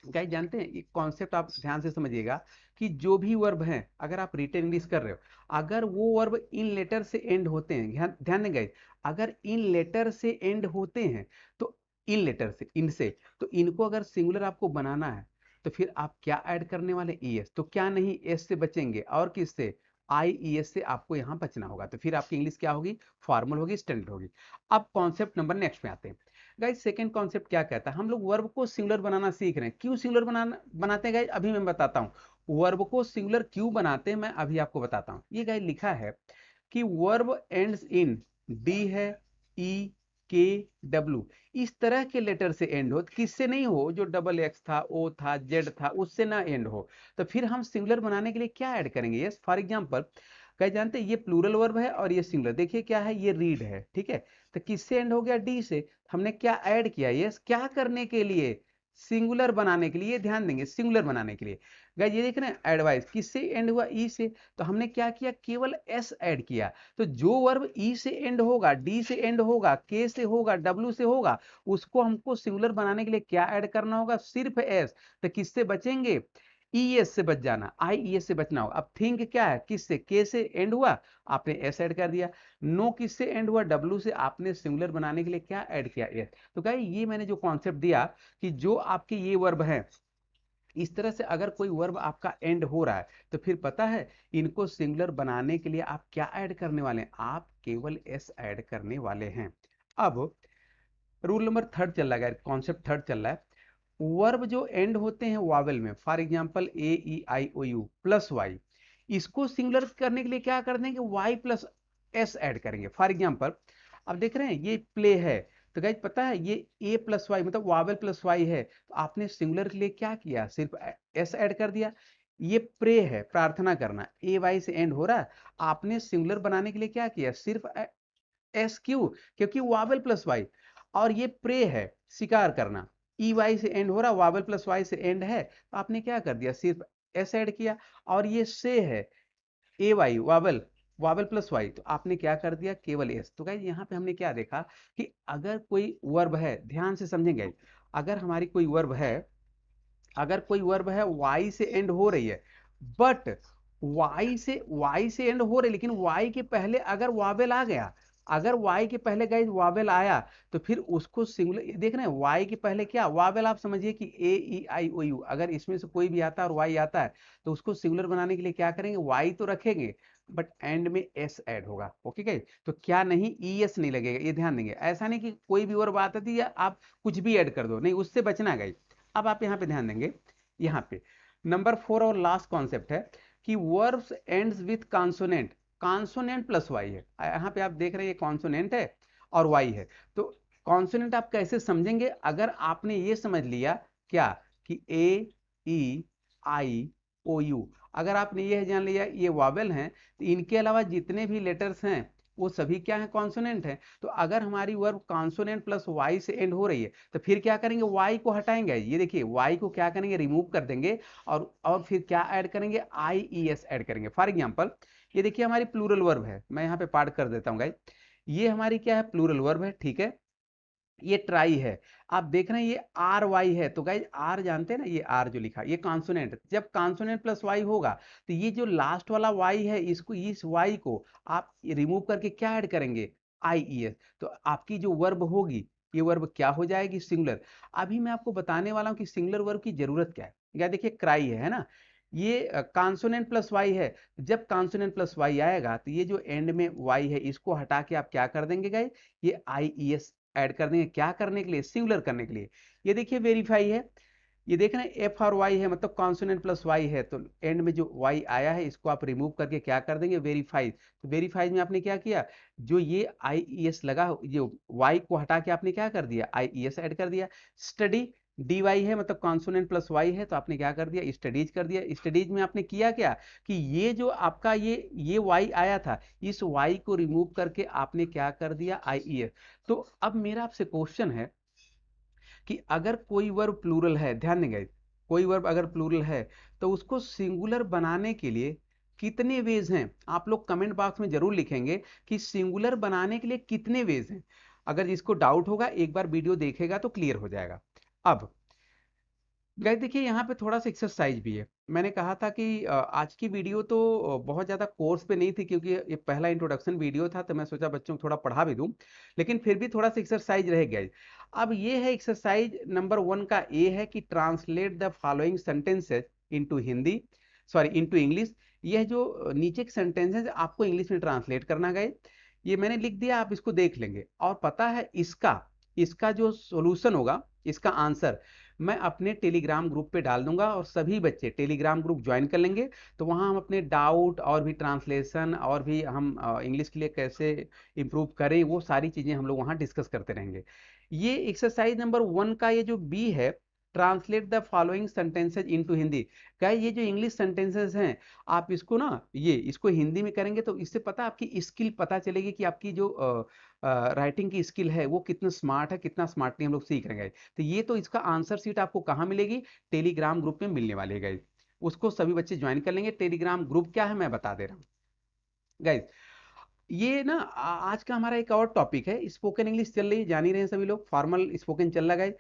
Speaker 1: गाइस जानते हैं, एक कॉन्सेप्ट आप ध्यान से समझिएगा कि जो भी वर्ब हैं, अगर आप रिटन इंग्लिश कर रहे हो, अगर वो वर्ब इन लेटर से एंड होते हैं, ध्यान ध्यान दें गाइस, अगर इन लेटर से एंड होते हैं तो, इन लेटर से, इनसे, तो इनको अगर सिंगुलर आपको बनाना है तो फिर आप क्या ऐड करने वाले, ई एस। तो क्या नहीं, एस से बचेंगे और किससे, आई ई एस से आपको यहाँ बचना होगा। तो फिर आपकी इंग्लिश क्या होगी, फॉर्मल होगी, स्टैंडर्ड होगी। अब कॉन्सेप्ट नंबर नेक्स्ट में आते हैं। गाइस सेकंड कॉन्सेप्ट क्या कहता है, हम लोग वर्ब को सिंगुलर बनाना सीख रहे हैं। क्यों सिंगुलर बनाते हैं गाइस, अभी मैं बताता हूँ। वर्ब को सिंगुलर क्यों बनाते हैं मैं अभी आपको बताता हूँ। ये गाइस लिखा है कि वर्ब एंड्स इन, डी है, ई, के, डब्ल्यू, इस तरह के लेटर से एंड हो, किससे नहीं हो, जो डबल एक्स था, ओ था, जेड था, उससे ना एंड हो। तो फिर हम सिंगुलर बनाने के लिए क्या ऐड करेंगे, यस फॉर एग्जांपल, क्या जानते हैं, ये प्लूरल वर्ब है और ये सिंगुलर, देखिए क्या है, ये रीड है, ठीक है। तो किससे एंड हो गया, डी से। हमने क्या ऐड किया, यस, क्या करने के लिए, सिंगुलर बनाने के लिए। ध्यान देंगे, सिंगुलर बनाने के लिए। गाइस ये देख रहे हैं, एडवाइस किससे एंड हुआ, ई से। तो हमने क्या किया, केवल एस ऐड किया। तो जो वर्ब ई से एंड होगा, डी से एंड होगा, के से होगा, डब्ल्यू से होगा, उसको हमको सिंगुलर बनाने के लिए क्या ऐड करना होगा, सिर्फ एस। तो किससे बचेंगे, ई एस से बच जाना, आई ई एस से बचना होगा। अब थिंक क्या है, किससे, के से एंड हुआ, आपने एस ऐड कर दिया। नो किससे एंड हुआ, डब्ल्यू से, आपने सिंगुलर बनाने के लिए क्या ऐड किया, एस। तो गाइस ये मैंने जो कॉन्सेप्ट दिया कि जो आपके ये वर्ब है, इस तरह से अगर कोई वर्ब आपका एंड हो रहा है तो फिर पता है, इनको सिंगुलर बनाने के लिए आप क्या ऐड करने वाले हैं, आप केवल एस ऐड करने वाले हैं। अब रूल नंबर थर्ड चल रहा है, कॉन्सेप्ट थर्ड चल रहा है। वर्ब जो एंड होते हैं वावेल में, for example A, E, I, O, U plus Y, इसको सिंगुलर करने के लिए क्या कर देंगे, वाई प्लस एस ऐड करेंगे। फॉर एग्जांपल अब देख रहे हैं, ये प्ले है, तो गाइज पता है ये ए प्लस वाई मतलब वावेल प्लस वाई है, तो आपने सिंगुलर के लिए क्या किया, सिर्फ एस ऐड कर दिया। ये प्रे है, प्रार्थना करना, ए वाई से एंड हो रहा है, आपने सिंगुलर बनाने के लिए क्या किया, सिर्फ एस। क्यू, क्योंकि वावेल प्लस वाई। और ये प्रे है, शिकार करना, ई वाई से एंड हो रहा, वावेल प्लस वाई से एंड है, तो आपने क्या कर दिया, सिर्फ एस ऐड किया। और ये से है, A Y, vowel, vowel plus Y, तो आपने क्या कर दिया, केवल एस। तो गाइस यहाँ पे हमने क्या देखा कि अगर कोई वर्ब है, ध्यान से समझेंगे, अगर हमारी कोई वर्ब है अगर कोई वर्ब है वाई से एंड हो रही है, बट वाई से एंड हो रही है, लेकिन वाई के पहले अगर वावेल आ गया, अगर वाई के पहले गाइज वावेल आया, तो फिर उसको सिंगुलर देख रहे हैं। वाई के पहले क्या वावेल, आप समझिए कि ए ई आई ओ यू, अगर इसमें से कोई भी आता है और वाई आता है, तो उसको सिंगुलर बनाने के लिए क्या करेंगे, वाई तो रखेंगे बट एंड में एस ऐड होगा। ओके गाइज, तो क्या नहीं, ई एस नहीं लगेगा, ये ध्यान देंगे। ऐसा नहीं कि कोई भी वर्ब आता थी या आप कुछ भी ऐड कर दो, नहीं, उससे बचना गाइज। अब आप यहाँ पे ध्यान देंगे, यहाँ पे नंबर 4 और लास्ट कॉन्सेप्ट है कि verbs ends with consonant, consonant plus Y है। यहाँ पे आप देख रहे हैं ये कॉन्सोनेंट है और वाई है, तो कॉन्सोनेंट आप कैसे समझेंगे, अगर आपने ये समझ लिया क्या कि ए ई आई ओ यू, अगर आपने ये जान लिया ये वावेल हैं, तो इनके अलावा जितने भी लेटर्स हैं वो सभी क्या है, कॉन्सोनेंट है। तो अगर हमारी वर्ब कॉन्सोनेंट प्लस वाई से एंड हो रही है, तो फिर क्या करेंगे, वाई को हटाएंगे। ये देखिए वाई को क्या करेंगे, रिमूव कर देंगे, और फिर क्या ऐड करेंगे, आई ई एस ऐड करेंगे। फॉर एग्जांपल ये देखिए हमारी प्लूरल वर्ब है, मैं यहाँ पे पार्ट कर देता हूँ गाइस। ये हमारी क्या है, प्लूरल वर्ब है, ठीक है। ये ट्राई है, आप देख रहे हैं ये आर वाई है, तो गाइज आर जानते हैं ना, ये आर जो लिखा ये कॉन्सोनेंट, जब कॉन्सोनेंट प्लस वाई होगा, तो ये जो लास्ट वाला वाई है, इसको इस वाई को आप रिमूव करके क्या ऐड करेंगे, आई ई एस, तो आपकी जो वर्ब होगी, ये वर्ब क्या हो जाएगी, सिंगुलर। अभी मैं आपको बताने वाला हूं कि सिंगुलर वर्ब की जरूरत क्या है। क्या देखिए क्राई है ना, ये कॉन्सोनेंट प्लस वाई है, जब कॉन्सोनेंट प्लस वाई आएगा, तो ये जो एंड में वाई है इसको हटा के आप क्या कर देंगे गाइस, ये आई ई एस ऐड कर देंगे, क्या करने के लिए, सिंगुलर करने के लिए। ये देखिए वेरीफाई है, ये देख रहे हैं एफ और वाई है, मतलब कॉन्सोनेंट प्लस वाई है, तो एंड में जो वाई आया है इसको आप रिमूव करके क्या कर देंगे, वेरीफाइज। तो वेरीफाइज में आपने क्या किया, जो ये आई ई एस लगा, जो वाई को हटा के आपने क्या कर दिया, आई ई एस ऐड कर दिया। स्टडी डी वाई है, मतलब कॉन्सोनेंट प्लस वाई है, तो आपने क्या कर दिया, स्टडीज कर दिया। स्टडीज में आपने किया क्या कि ये जो आपका ये वाई आया था, इस वाई को रिमूव करके आपने क्या कर दिया, आई ई एस। तो अब मेरा आपसे क्वेश्चन है कि अगर कोई वर्ब प्लूरल है, ध्यान देंगे, कोई वर्ब अगर प्लूरल है, तो उसको सिंगुलर बनाने के लिए कितने वेज हैं, आप लोग कमेंट बॉक्स में जरूर लिखेंगे कि सिंगुलर बनाने के लिए कितने वेज हैं। अगर जिसको डाउट होगा एक बार वीडियो देखेगा तो क्लियर हो जाएगा। अब गाइस देखिए यहाँ पे थोड़ा सा एक्सरसाइज भी है। मैंने कहा था कि आज की वीडियो तो बहुत ज़्यादा कोर्स पे नहीं थी, क्योंकि ये पहला इंट्रोडक्शन वीडियो था, तो मैं सोचा बच्चों को थोड़ा पढ़ा भी दूं, लेकिन फिर भी थोड़ा सा एक्सरसाइज रह गया। अब ये है एक्सरसाइज नंबर 1 का, ए है कि translate the following sentences into Hindi, sorry into English. यह जो नीचे के सेंटेंसेज आपको इंग्लिश में ट्रांसलेट करना गए, ये मैंने लिख दिया, आप इसको देख लेंगे। और पता है इसका इसका जो सोल्यूशन होगा, इसका आंसर मैं अपने टेलीग्राम ग्रुप पे डाल दूंगा, और सभी बच्चे टेलीग्राम ग्रुप ज्वाइन कर लेंगे, तो वहाँ हम अपने डाउट और भी ट्रांसलेशन और भी हम इंग्लिश के लिए कैसे इम्प्रूव करें, वो सारी चीज़ें हम लोग वहाँ डिस्कस करते रहेंगे। ये एक्सरसाइज नंबर 1 का ये जो बी है, translate the following sentences into Hindi, क्या ये जो इंग्लिश सेंटेंसेज हैं, आप इसको ना ये इसको हिंदी में करेंगे, तो इससे पता आपकी स्किल पता चलेगी कि आपकी जो राइटिंग की स्किल है वो कितना स्मार्ट है, कितना स्मार्टली हम लोग सीख रहे हैं। तो ये तो इसका आंसर सीट आपको कहाँ मिलेगी, टेलीग्राम ग्रुप में मिलने वाली है गाइज, उसको सभी बच्चे ज्वाइन कर लेंगे। टेलीग्राम ग्रुप क्या है मैं बता दे रहा हूँ गाइज। ये ना आज का हमारा एक और टॉपिक है, स्पोकन इंग्लिश चल रही है, जान ही रहे हैं सभी लोग, फॉर्मल स्पोकन चल रहा है।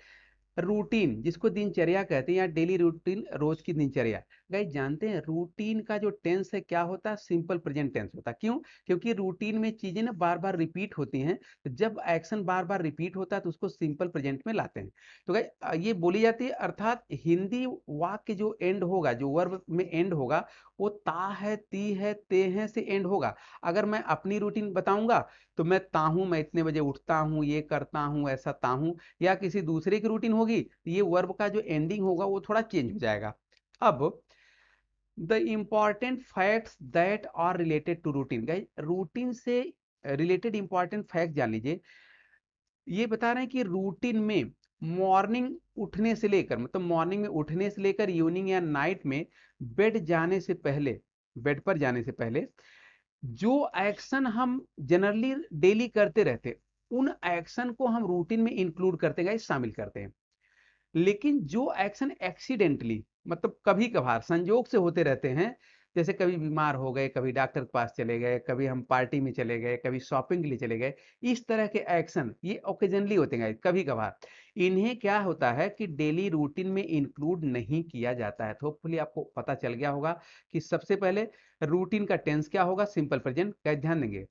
Speaker 1: रूटीन जिसको दिनचर्या कहते हैं, या डेली रूटीन, रोज की दिनचर्या। गाइस जानते हैं रूटीन का जो टेंस है क्या होता है, सिंपल प्रेजेंट टेंस होता है। क्यों, क्योंकि रूटीन में चीजें ना बार बार रिपीट होती हैं, तो जब एक्शन बार बार रिपीट होता है तो उसको सिंपल प्रेजेंट में लाते हैं। तो गाइस ये बोली जाती है, अर्थात हिंदी वाक्य जो एंड होगा, जो वर्ब में एंड होगा, वो ता है, ती है, ते है से एंड होगा। अगर मैं अपनी रूटीन बताऊंगा, तो मैं ता हूं, मैं इतने बजे उठता हूं, ये करता हूं, ऐसा ता हूं, या किसी दूसरे की रूटीन होगी, तो ये वर्ब का जो एंडिंग होगा वो थोड़ा चेंज हो जाएगा। अब the important facts that are related to routine, guys routine से रिलेटेड इंपॉर्टेंट फैक्ट जान लीजिए। ये बता रहे हैं कि रूटीन में मॉर्निंग उठने से लेकर, मतलब मॉर्निंग में उठने से लेकर इवनिंग या नाइट में बेड जाने से पहले, बेड पर जाने से पहले जो एक्शन हम जनरली डेली करते रहते, उन एक्शन को हम रूटीन में इंक्लूड करते हैं, शामिल करते हैं। लेकिन जो एक्शन एक्सीडेंटली, मतलब कभी कभार संजोग से होते रहते हैं, जैसे कभी बीमार हो गए, कभी डॉक्टर के पास चले गए, कभी हम पार्टी में चले गए, कभी शॉपिंग के लिए चले गए, इस तरह के एक्शन ये ओकेजनली होते हैं, कभी कभार। इन्हें क्या होता है कि डेली रूटीन में इंक्लूड नहीं किया जाता है। तो होपफुली आपको पता चल गया होगा कि सबसे पहले रूटीन का टेंस क्या होगा, सिंपल प्रेजेंट। क्या ध्यान देंगे,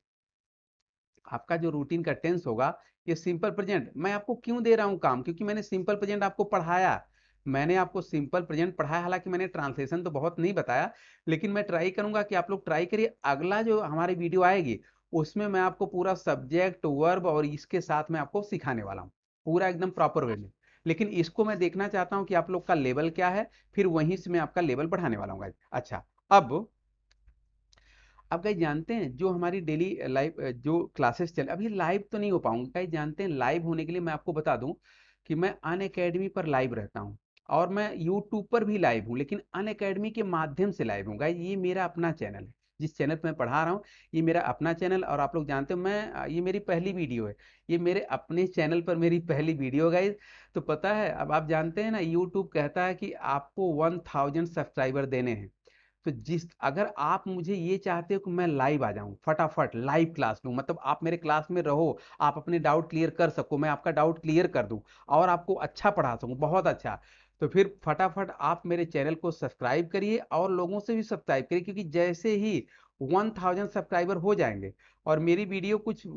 Speaker 1: आपका जो रूटीन का टेंस होगा ये सिंपल प्रेजेंट। मैं आपको क्यों दे रहा हूं काम, क्योंकि मैंने सिंपल प्रेजेंट आपको पढ़ाया। मैंने आपको सिंपल प्रेजेंट पढ़ाया, हालांकि मैंने ट्रांसलेशन तो बहुत नहीं बताया, लेकिन मैं ट्राई करूंगा कि आप लोग ट्राई करिए। अगला जो हमारी वीडियो आएगी उसमें मैं आपको पूरा सब्जेक्ट वर्ब और इसके साथ में आपको सिखाने वाला हूँ, पूरा एकदम प्रॉपर वे में। लेकिन इसको मैं देखना चाहता हूँ कि आप लोग का लेवल क्या है, फिर वहीं से मैं आपका लेवल बढ़ाने वाला हूँ। अच्छा, अब गाइस जानते हैं जो हमारी डेली लाइव जो क्लासेस चल, अभी लाइव तो नहीं हो पाऊंगा गाइस। जानते हैं लाइव होने के लिए मैं आपको बता दूं कि मैं अन अकेडमी पर लाइव रहता हूं, और मैं यूट्यूब पर भी लाइव हूं, लेकिन अन अकेडमी के माध्यम से लाइव हूँ गाइस। ये मेरा अपना चैनल है, जिस चैनल पर मैं पढ़ा रहा हूँ ये मेरा अपना चैनल। और आप लोग जानते हो मैं ये मेरी पहली वीडियो है, ये मेरे अपने चैनल पर मेरी पहली वीडियो गाइस। तो पता है, अब आप जानते हैं ना, यूट्यूब कहता है कि आपको 1000 सब्सक्राइबर देने हैं। तो जिस अगर आप मुझे ये चाहते हो कि मैं लाइव आ जाऊं, फटाफट लाइव क्लास लूं, मतलब आप मेरे क्लास में रहो, आप अपने डाउट क्लियर कर सको, मैं आपका डाउट क्लियर कर दूं और आपको अच्छा पढ़ा सकूं, बहुत अच्छा, तो फिर फटाफट आप मेरे चैनल को सब्सक्राइब करिए और लोगों से भी सब्सक्राइब करिए। क्योंकि जैसे ही 1000 सब्सक्राइबर हो जाएंगे और मेरी वीडियो कुछ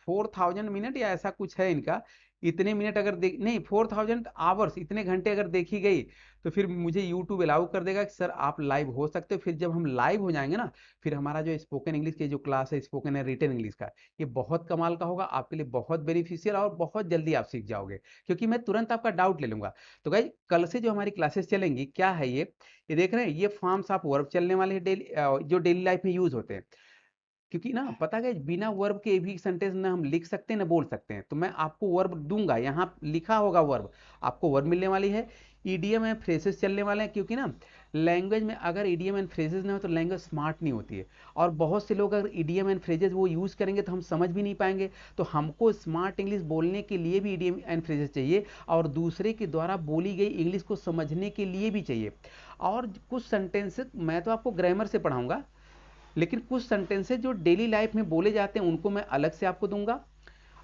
Speaker 1: 4000 मिनट या ऐसा कुछ है इनका, इतने मिनट अगर देख नहीं 4000 आवर्स, इतने घंटे अगर देखी गई, तो फिर मुझे यूट्यूब अलाउ कर देगा कि सर आप लाइव हो सकते हो। फिर जब हम लाइव हो जाएंगे ना, फिर हमारा जो स्पोकन इंग्लिश की जो क्लास है, स्पोकन है रिटन इंग्लिश का, ये बहुत कमाल का होगा, आपके लिए बहुत बेनिफिशियल और बहुत जल्दी आप सीख जाओगे, क्योंकि मैं तुरंत आपका डाउट ले लूंगा। तो गाइस कल से जो हमारी क्लासेस चलेंगी, क्या है ये देख रहे हैं, ये फॉर्म्स ऑफ वर्ब चलने वाले हैं डेली, जो डेली लाइफ में यूज होते हैं। क्योंकि ना पता है बिना वर्ब के भी सेंटेंस ना हम लिख सकते हैं ना बोल सकते हैं। तो मैं आपको वर्ब दूंगा, यहाँ लिखा होगा वर्ब, आपको वर्ब मिलने वाली है। ईडीएम एंड फ्रेजेस चलने वाले हैं, क्योंकि ना लैंग्वेज में अगर ईडीएम एंड फ्रेजेस ना हो तो लैंग्वेज स्मार्ट नहीं होती है। और बहुत से लोग अगर ईडीएम एंड फ्रेजेस वो यूज करेंगे तो हम समझ भी नहीं पाएंगे। तो हमको स्मार्ट इंग्लिश बोलने के लिए भी ईडीएम एंड फ्रेजेस चाहिए, और दूसरे के द्वारा बोली गई इंग्लिश को समझने के लिए भी चाहिए। और कुछ सेंटेंसेस मैं तो आपको ग्रामर से पढ़ाऊंगा, लेकिन कुछ सेंटेंसेस जो डेली लाइफ में बोले जाते हैं उनको मैं अलग से आपको दूंगा।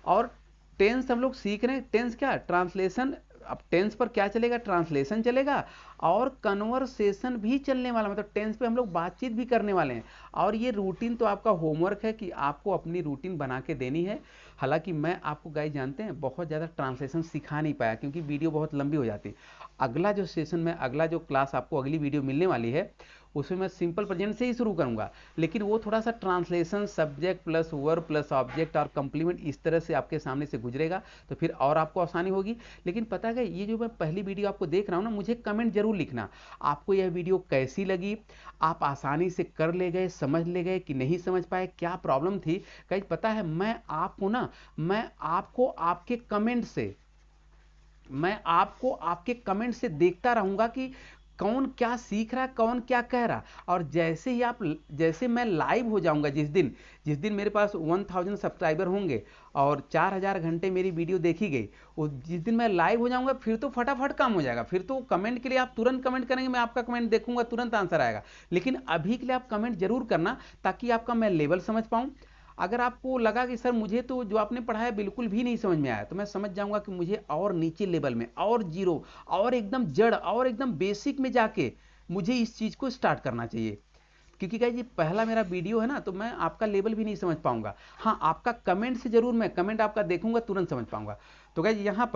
Speaker 1: और टेंस हम लोग सीख रहे हैं, टेंस क्या ट्रांसलेशन, अब टेंस पर क्या चलेगा, ट्रांसलेशन चलेगा और कन्वर्सेशन भी चलने वाला, मतलब टेंस पे हम लोग बातचीत भी करने वाले हैं। और ये रूटीन तो आपका होमवर्क है कि आपको अपनी रूटीन बना के देनी है। हालांकि मैं आपको गाइस जानते हैं बहुत ज़्यादा ट्रांसलेशन सिखा नहीं पाया, क्योंकि वीडियो बहुत लंबी हो जाती। अगला जो सेशन में, अगला जो क्लास आपको अगली वीडियो मिलने वाली है, उसमें मैं सिंपल प्रेजेंट से ही शुरू करूंगा, लेकिन वो थोड़ा सा translation, subject plus verb plus object और कंप्लीमेंट इस तरह से आपके सामने से गुजरेगा, तो फिर और आपको आसानी होगी। लेकिन पता है ये जो मैं पहली वीडियो आपको देख रहा हूँ ना, मुझे कमेंट जरूर लिखना आपको यह वीडियो कैसी लगी, आप आसानी से कर ले गए, समझ ले गए कि नहीं समझ पाए, क्या प्रॉब्लम थी। कहीं पता है मैं आपको आपके कमेंट से, मैं आपको आपके कमेंट से देखता रहूंगा कि कौन क्या सीख रहा है, कौन क्या कह रहा। और जैसे मैं लाइव हो जाऊंगा, जिस दिन मेरे पास 1000 सब्सक्राइबर होंगे और 4000 घंटे मेरी वीडियो देखी गई, जिस दिन मैं लाइव हो जाऊंगा, फिर तो फटाफट काम हो जाएगा। फिर तो कमेंट के लिए आप तुरंत कमेंट करेंगे, मैं आपका कमेंट देखूंगा, तुरंत आंसर आएगा। लेकिन अभी के लिए आप कमेंट जरूर करना, ताकि आपका मैं लेवल समझ पाऊं। अगर आपको लगा कि सर मुझे तो जो आपने पढ़ाया बिल्कुल भी नहीं समझ में आया, तो मैं समझ जाऊंगा कि मुझे और नीचे लेवल में, और जीरो, और एकदम जड़, और एकदम बेसिक में जाके मुझे इस चीज को स्टार्ट करना चाहिए। क्योंकि क्या ये पहला मेरा वीडियो है ना, तो मैं आपका लेवल भी नहीं समझ पाऊंगा। हाँ, आपका कमेंट से जरूर, मैं कमेंट आपका देखूंगा, तुरंत समझ पाऊंगा। तो गाइज यहाँ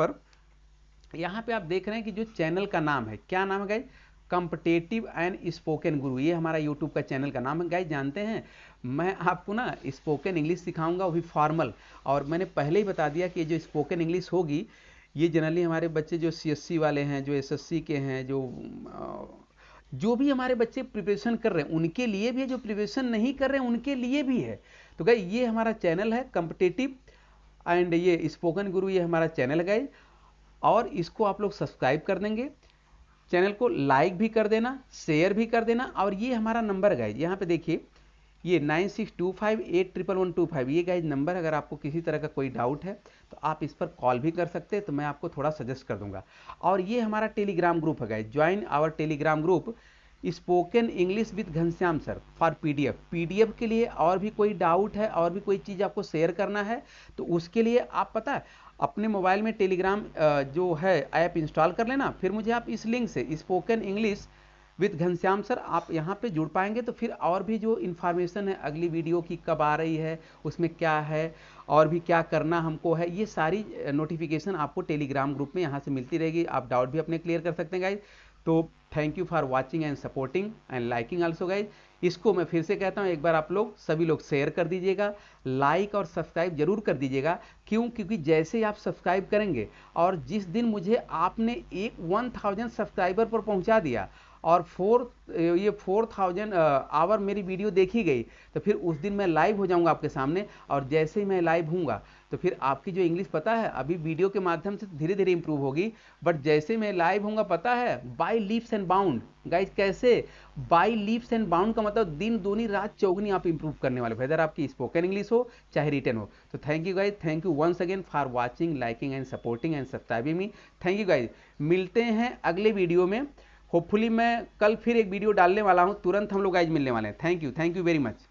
Speaker 1: पे आप देख रहे हैं कि जो चैनल का नाम है, क्या नाम है गाइज, कॉम्पिटेटिव एंड स्पोकन गुरु, ये हमारा यूट्यूब का चैनल का नाम है। गाइज जानते हैं मैं आपको ना स्पोकन इंग्लिश सिखाऊंगा, वो भी फॉर्मल। और मैंने पहले ही बता दिया कि ये जो स्पोकन इंग्लिश होगी, ये जनरली हमारे बच्चे जो सीएससी वाले हैं, जो एसएससी के हैं, जो भी हमारे बच्चे प्रिपरेशन कर रहे हैं उनके लिए भी है, जो प्रिपरेशन नहीं कर रहे हैं उनके लिए भी है। तो गाइज ये हमारा चैनल है कॉम्पिटेटिव एंड ये स्पोकन गुरु, ये हमारा चैनल है गाइज। और इसको आप लोग सब्सक्राइब कर देंगे, चैनल को लाइक भी कर देना, शेयर भी कर देना। और ये हमारा नंबर है गाइज, यहाँ पे देखिए, ये 9625811125, ये गाइज नंबर। अगर आपको किसी तरह का कोई डाउट है तो आप इस पर कॉल भी कर सकते हैं, तो मैं आपको थोड़ा सजेस्ट कर दूंगा। और ये हमारा टेलीग्राम ग्रुप है guys, join our Telegram group. Spoken English with Ghanshyam sir for PDF. PDF के लिए और भी कोई डाउट है और भी कोई चीज़ आपको शेयर करना है तो उसके लिए आप पता है अपने मोबाइल में टेलीग्राम जो है ऐप इंस्टॉल कर लेना, फिर मुझे आप इस लिंक से spoken English with Ghanshyam sir आप यहाँ पे जुड़ पाएंगे। तो फिर और भी जो इन्फॉर्मेशन है अगली वीडियो की कब आ रही है, उसमें क्या है और भी क्या करना हमको है, ये सारी नोटिफिकेशन आपको टेलीग्राम ग्रुप में यहाँ से मिलती रहेगी। आप डाउट भी अपने क्लियर कर सकते हैं गाइज। तो thank you for watching and supporting and liking also guys. इसको मैं फिर से कहता हूँ, एक बार आप लोग सभी लोग शेयर कर दीजिएगा, लाइक और सब्सक्राइब जरूर कर दीजिएगा। क्यों? क्योंकि जैसे ही आप सब्सक्राइब करेंगे और जिस दिन मुझे आपने 1000 सब्सक्राइबर पर पहुंचा दिया और 4000 आवर मेरी वीडियो देखी गई, तो फिर उस दिन मैं लाइव हो जाऊंगा आपके सामने। और जैसे ही मैं लाइव हूँगा तो फिर आपकी जो इंग्लिश पता है अभी वीडियो के माध्यम से धीरे धीरे इंप्रूव होगी, बट जैसे मैं लाइव होऊंगा पता है by leaps and bound. Guys कैसे? बाय लीप्स एंड बाउंड का मतलब दिन दूनी रात चौगुनी आप इंप्रूव करने वाले, वेदर आपकी स्पोकन इंग्लिश हो चाहे रिटन हो। तो thank you guys, thank you once again for watching, liking and supporting and subscribing me. Thank you guys. मिलते हैं अगले वीडियो में। होपफुली मैं कल फिर एक वीडियो डालने वाला हूं, तुरंत हम लोग गाइज मिलने वाले हैं। Thank you very much.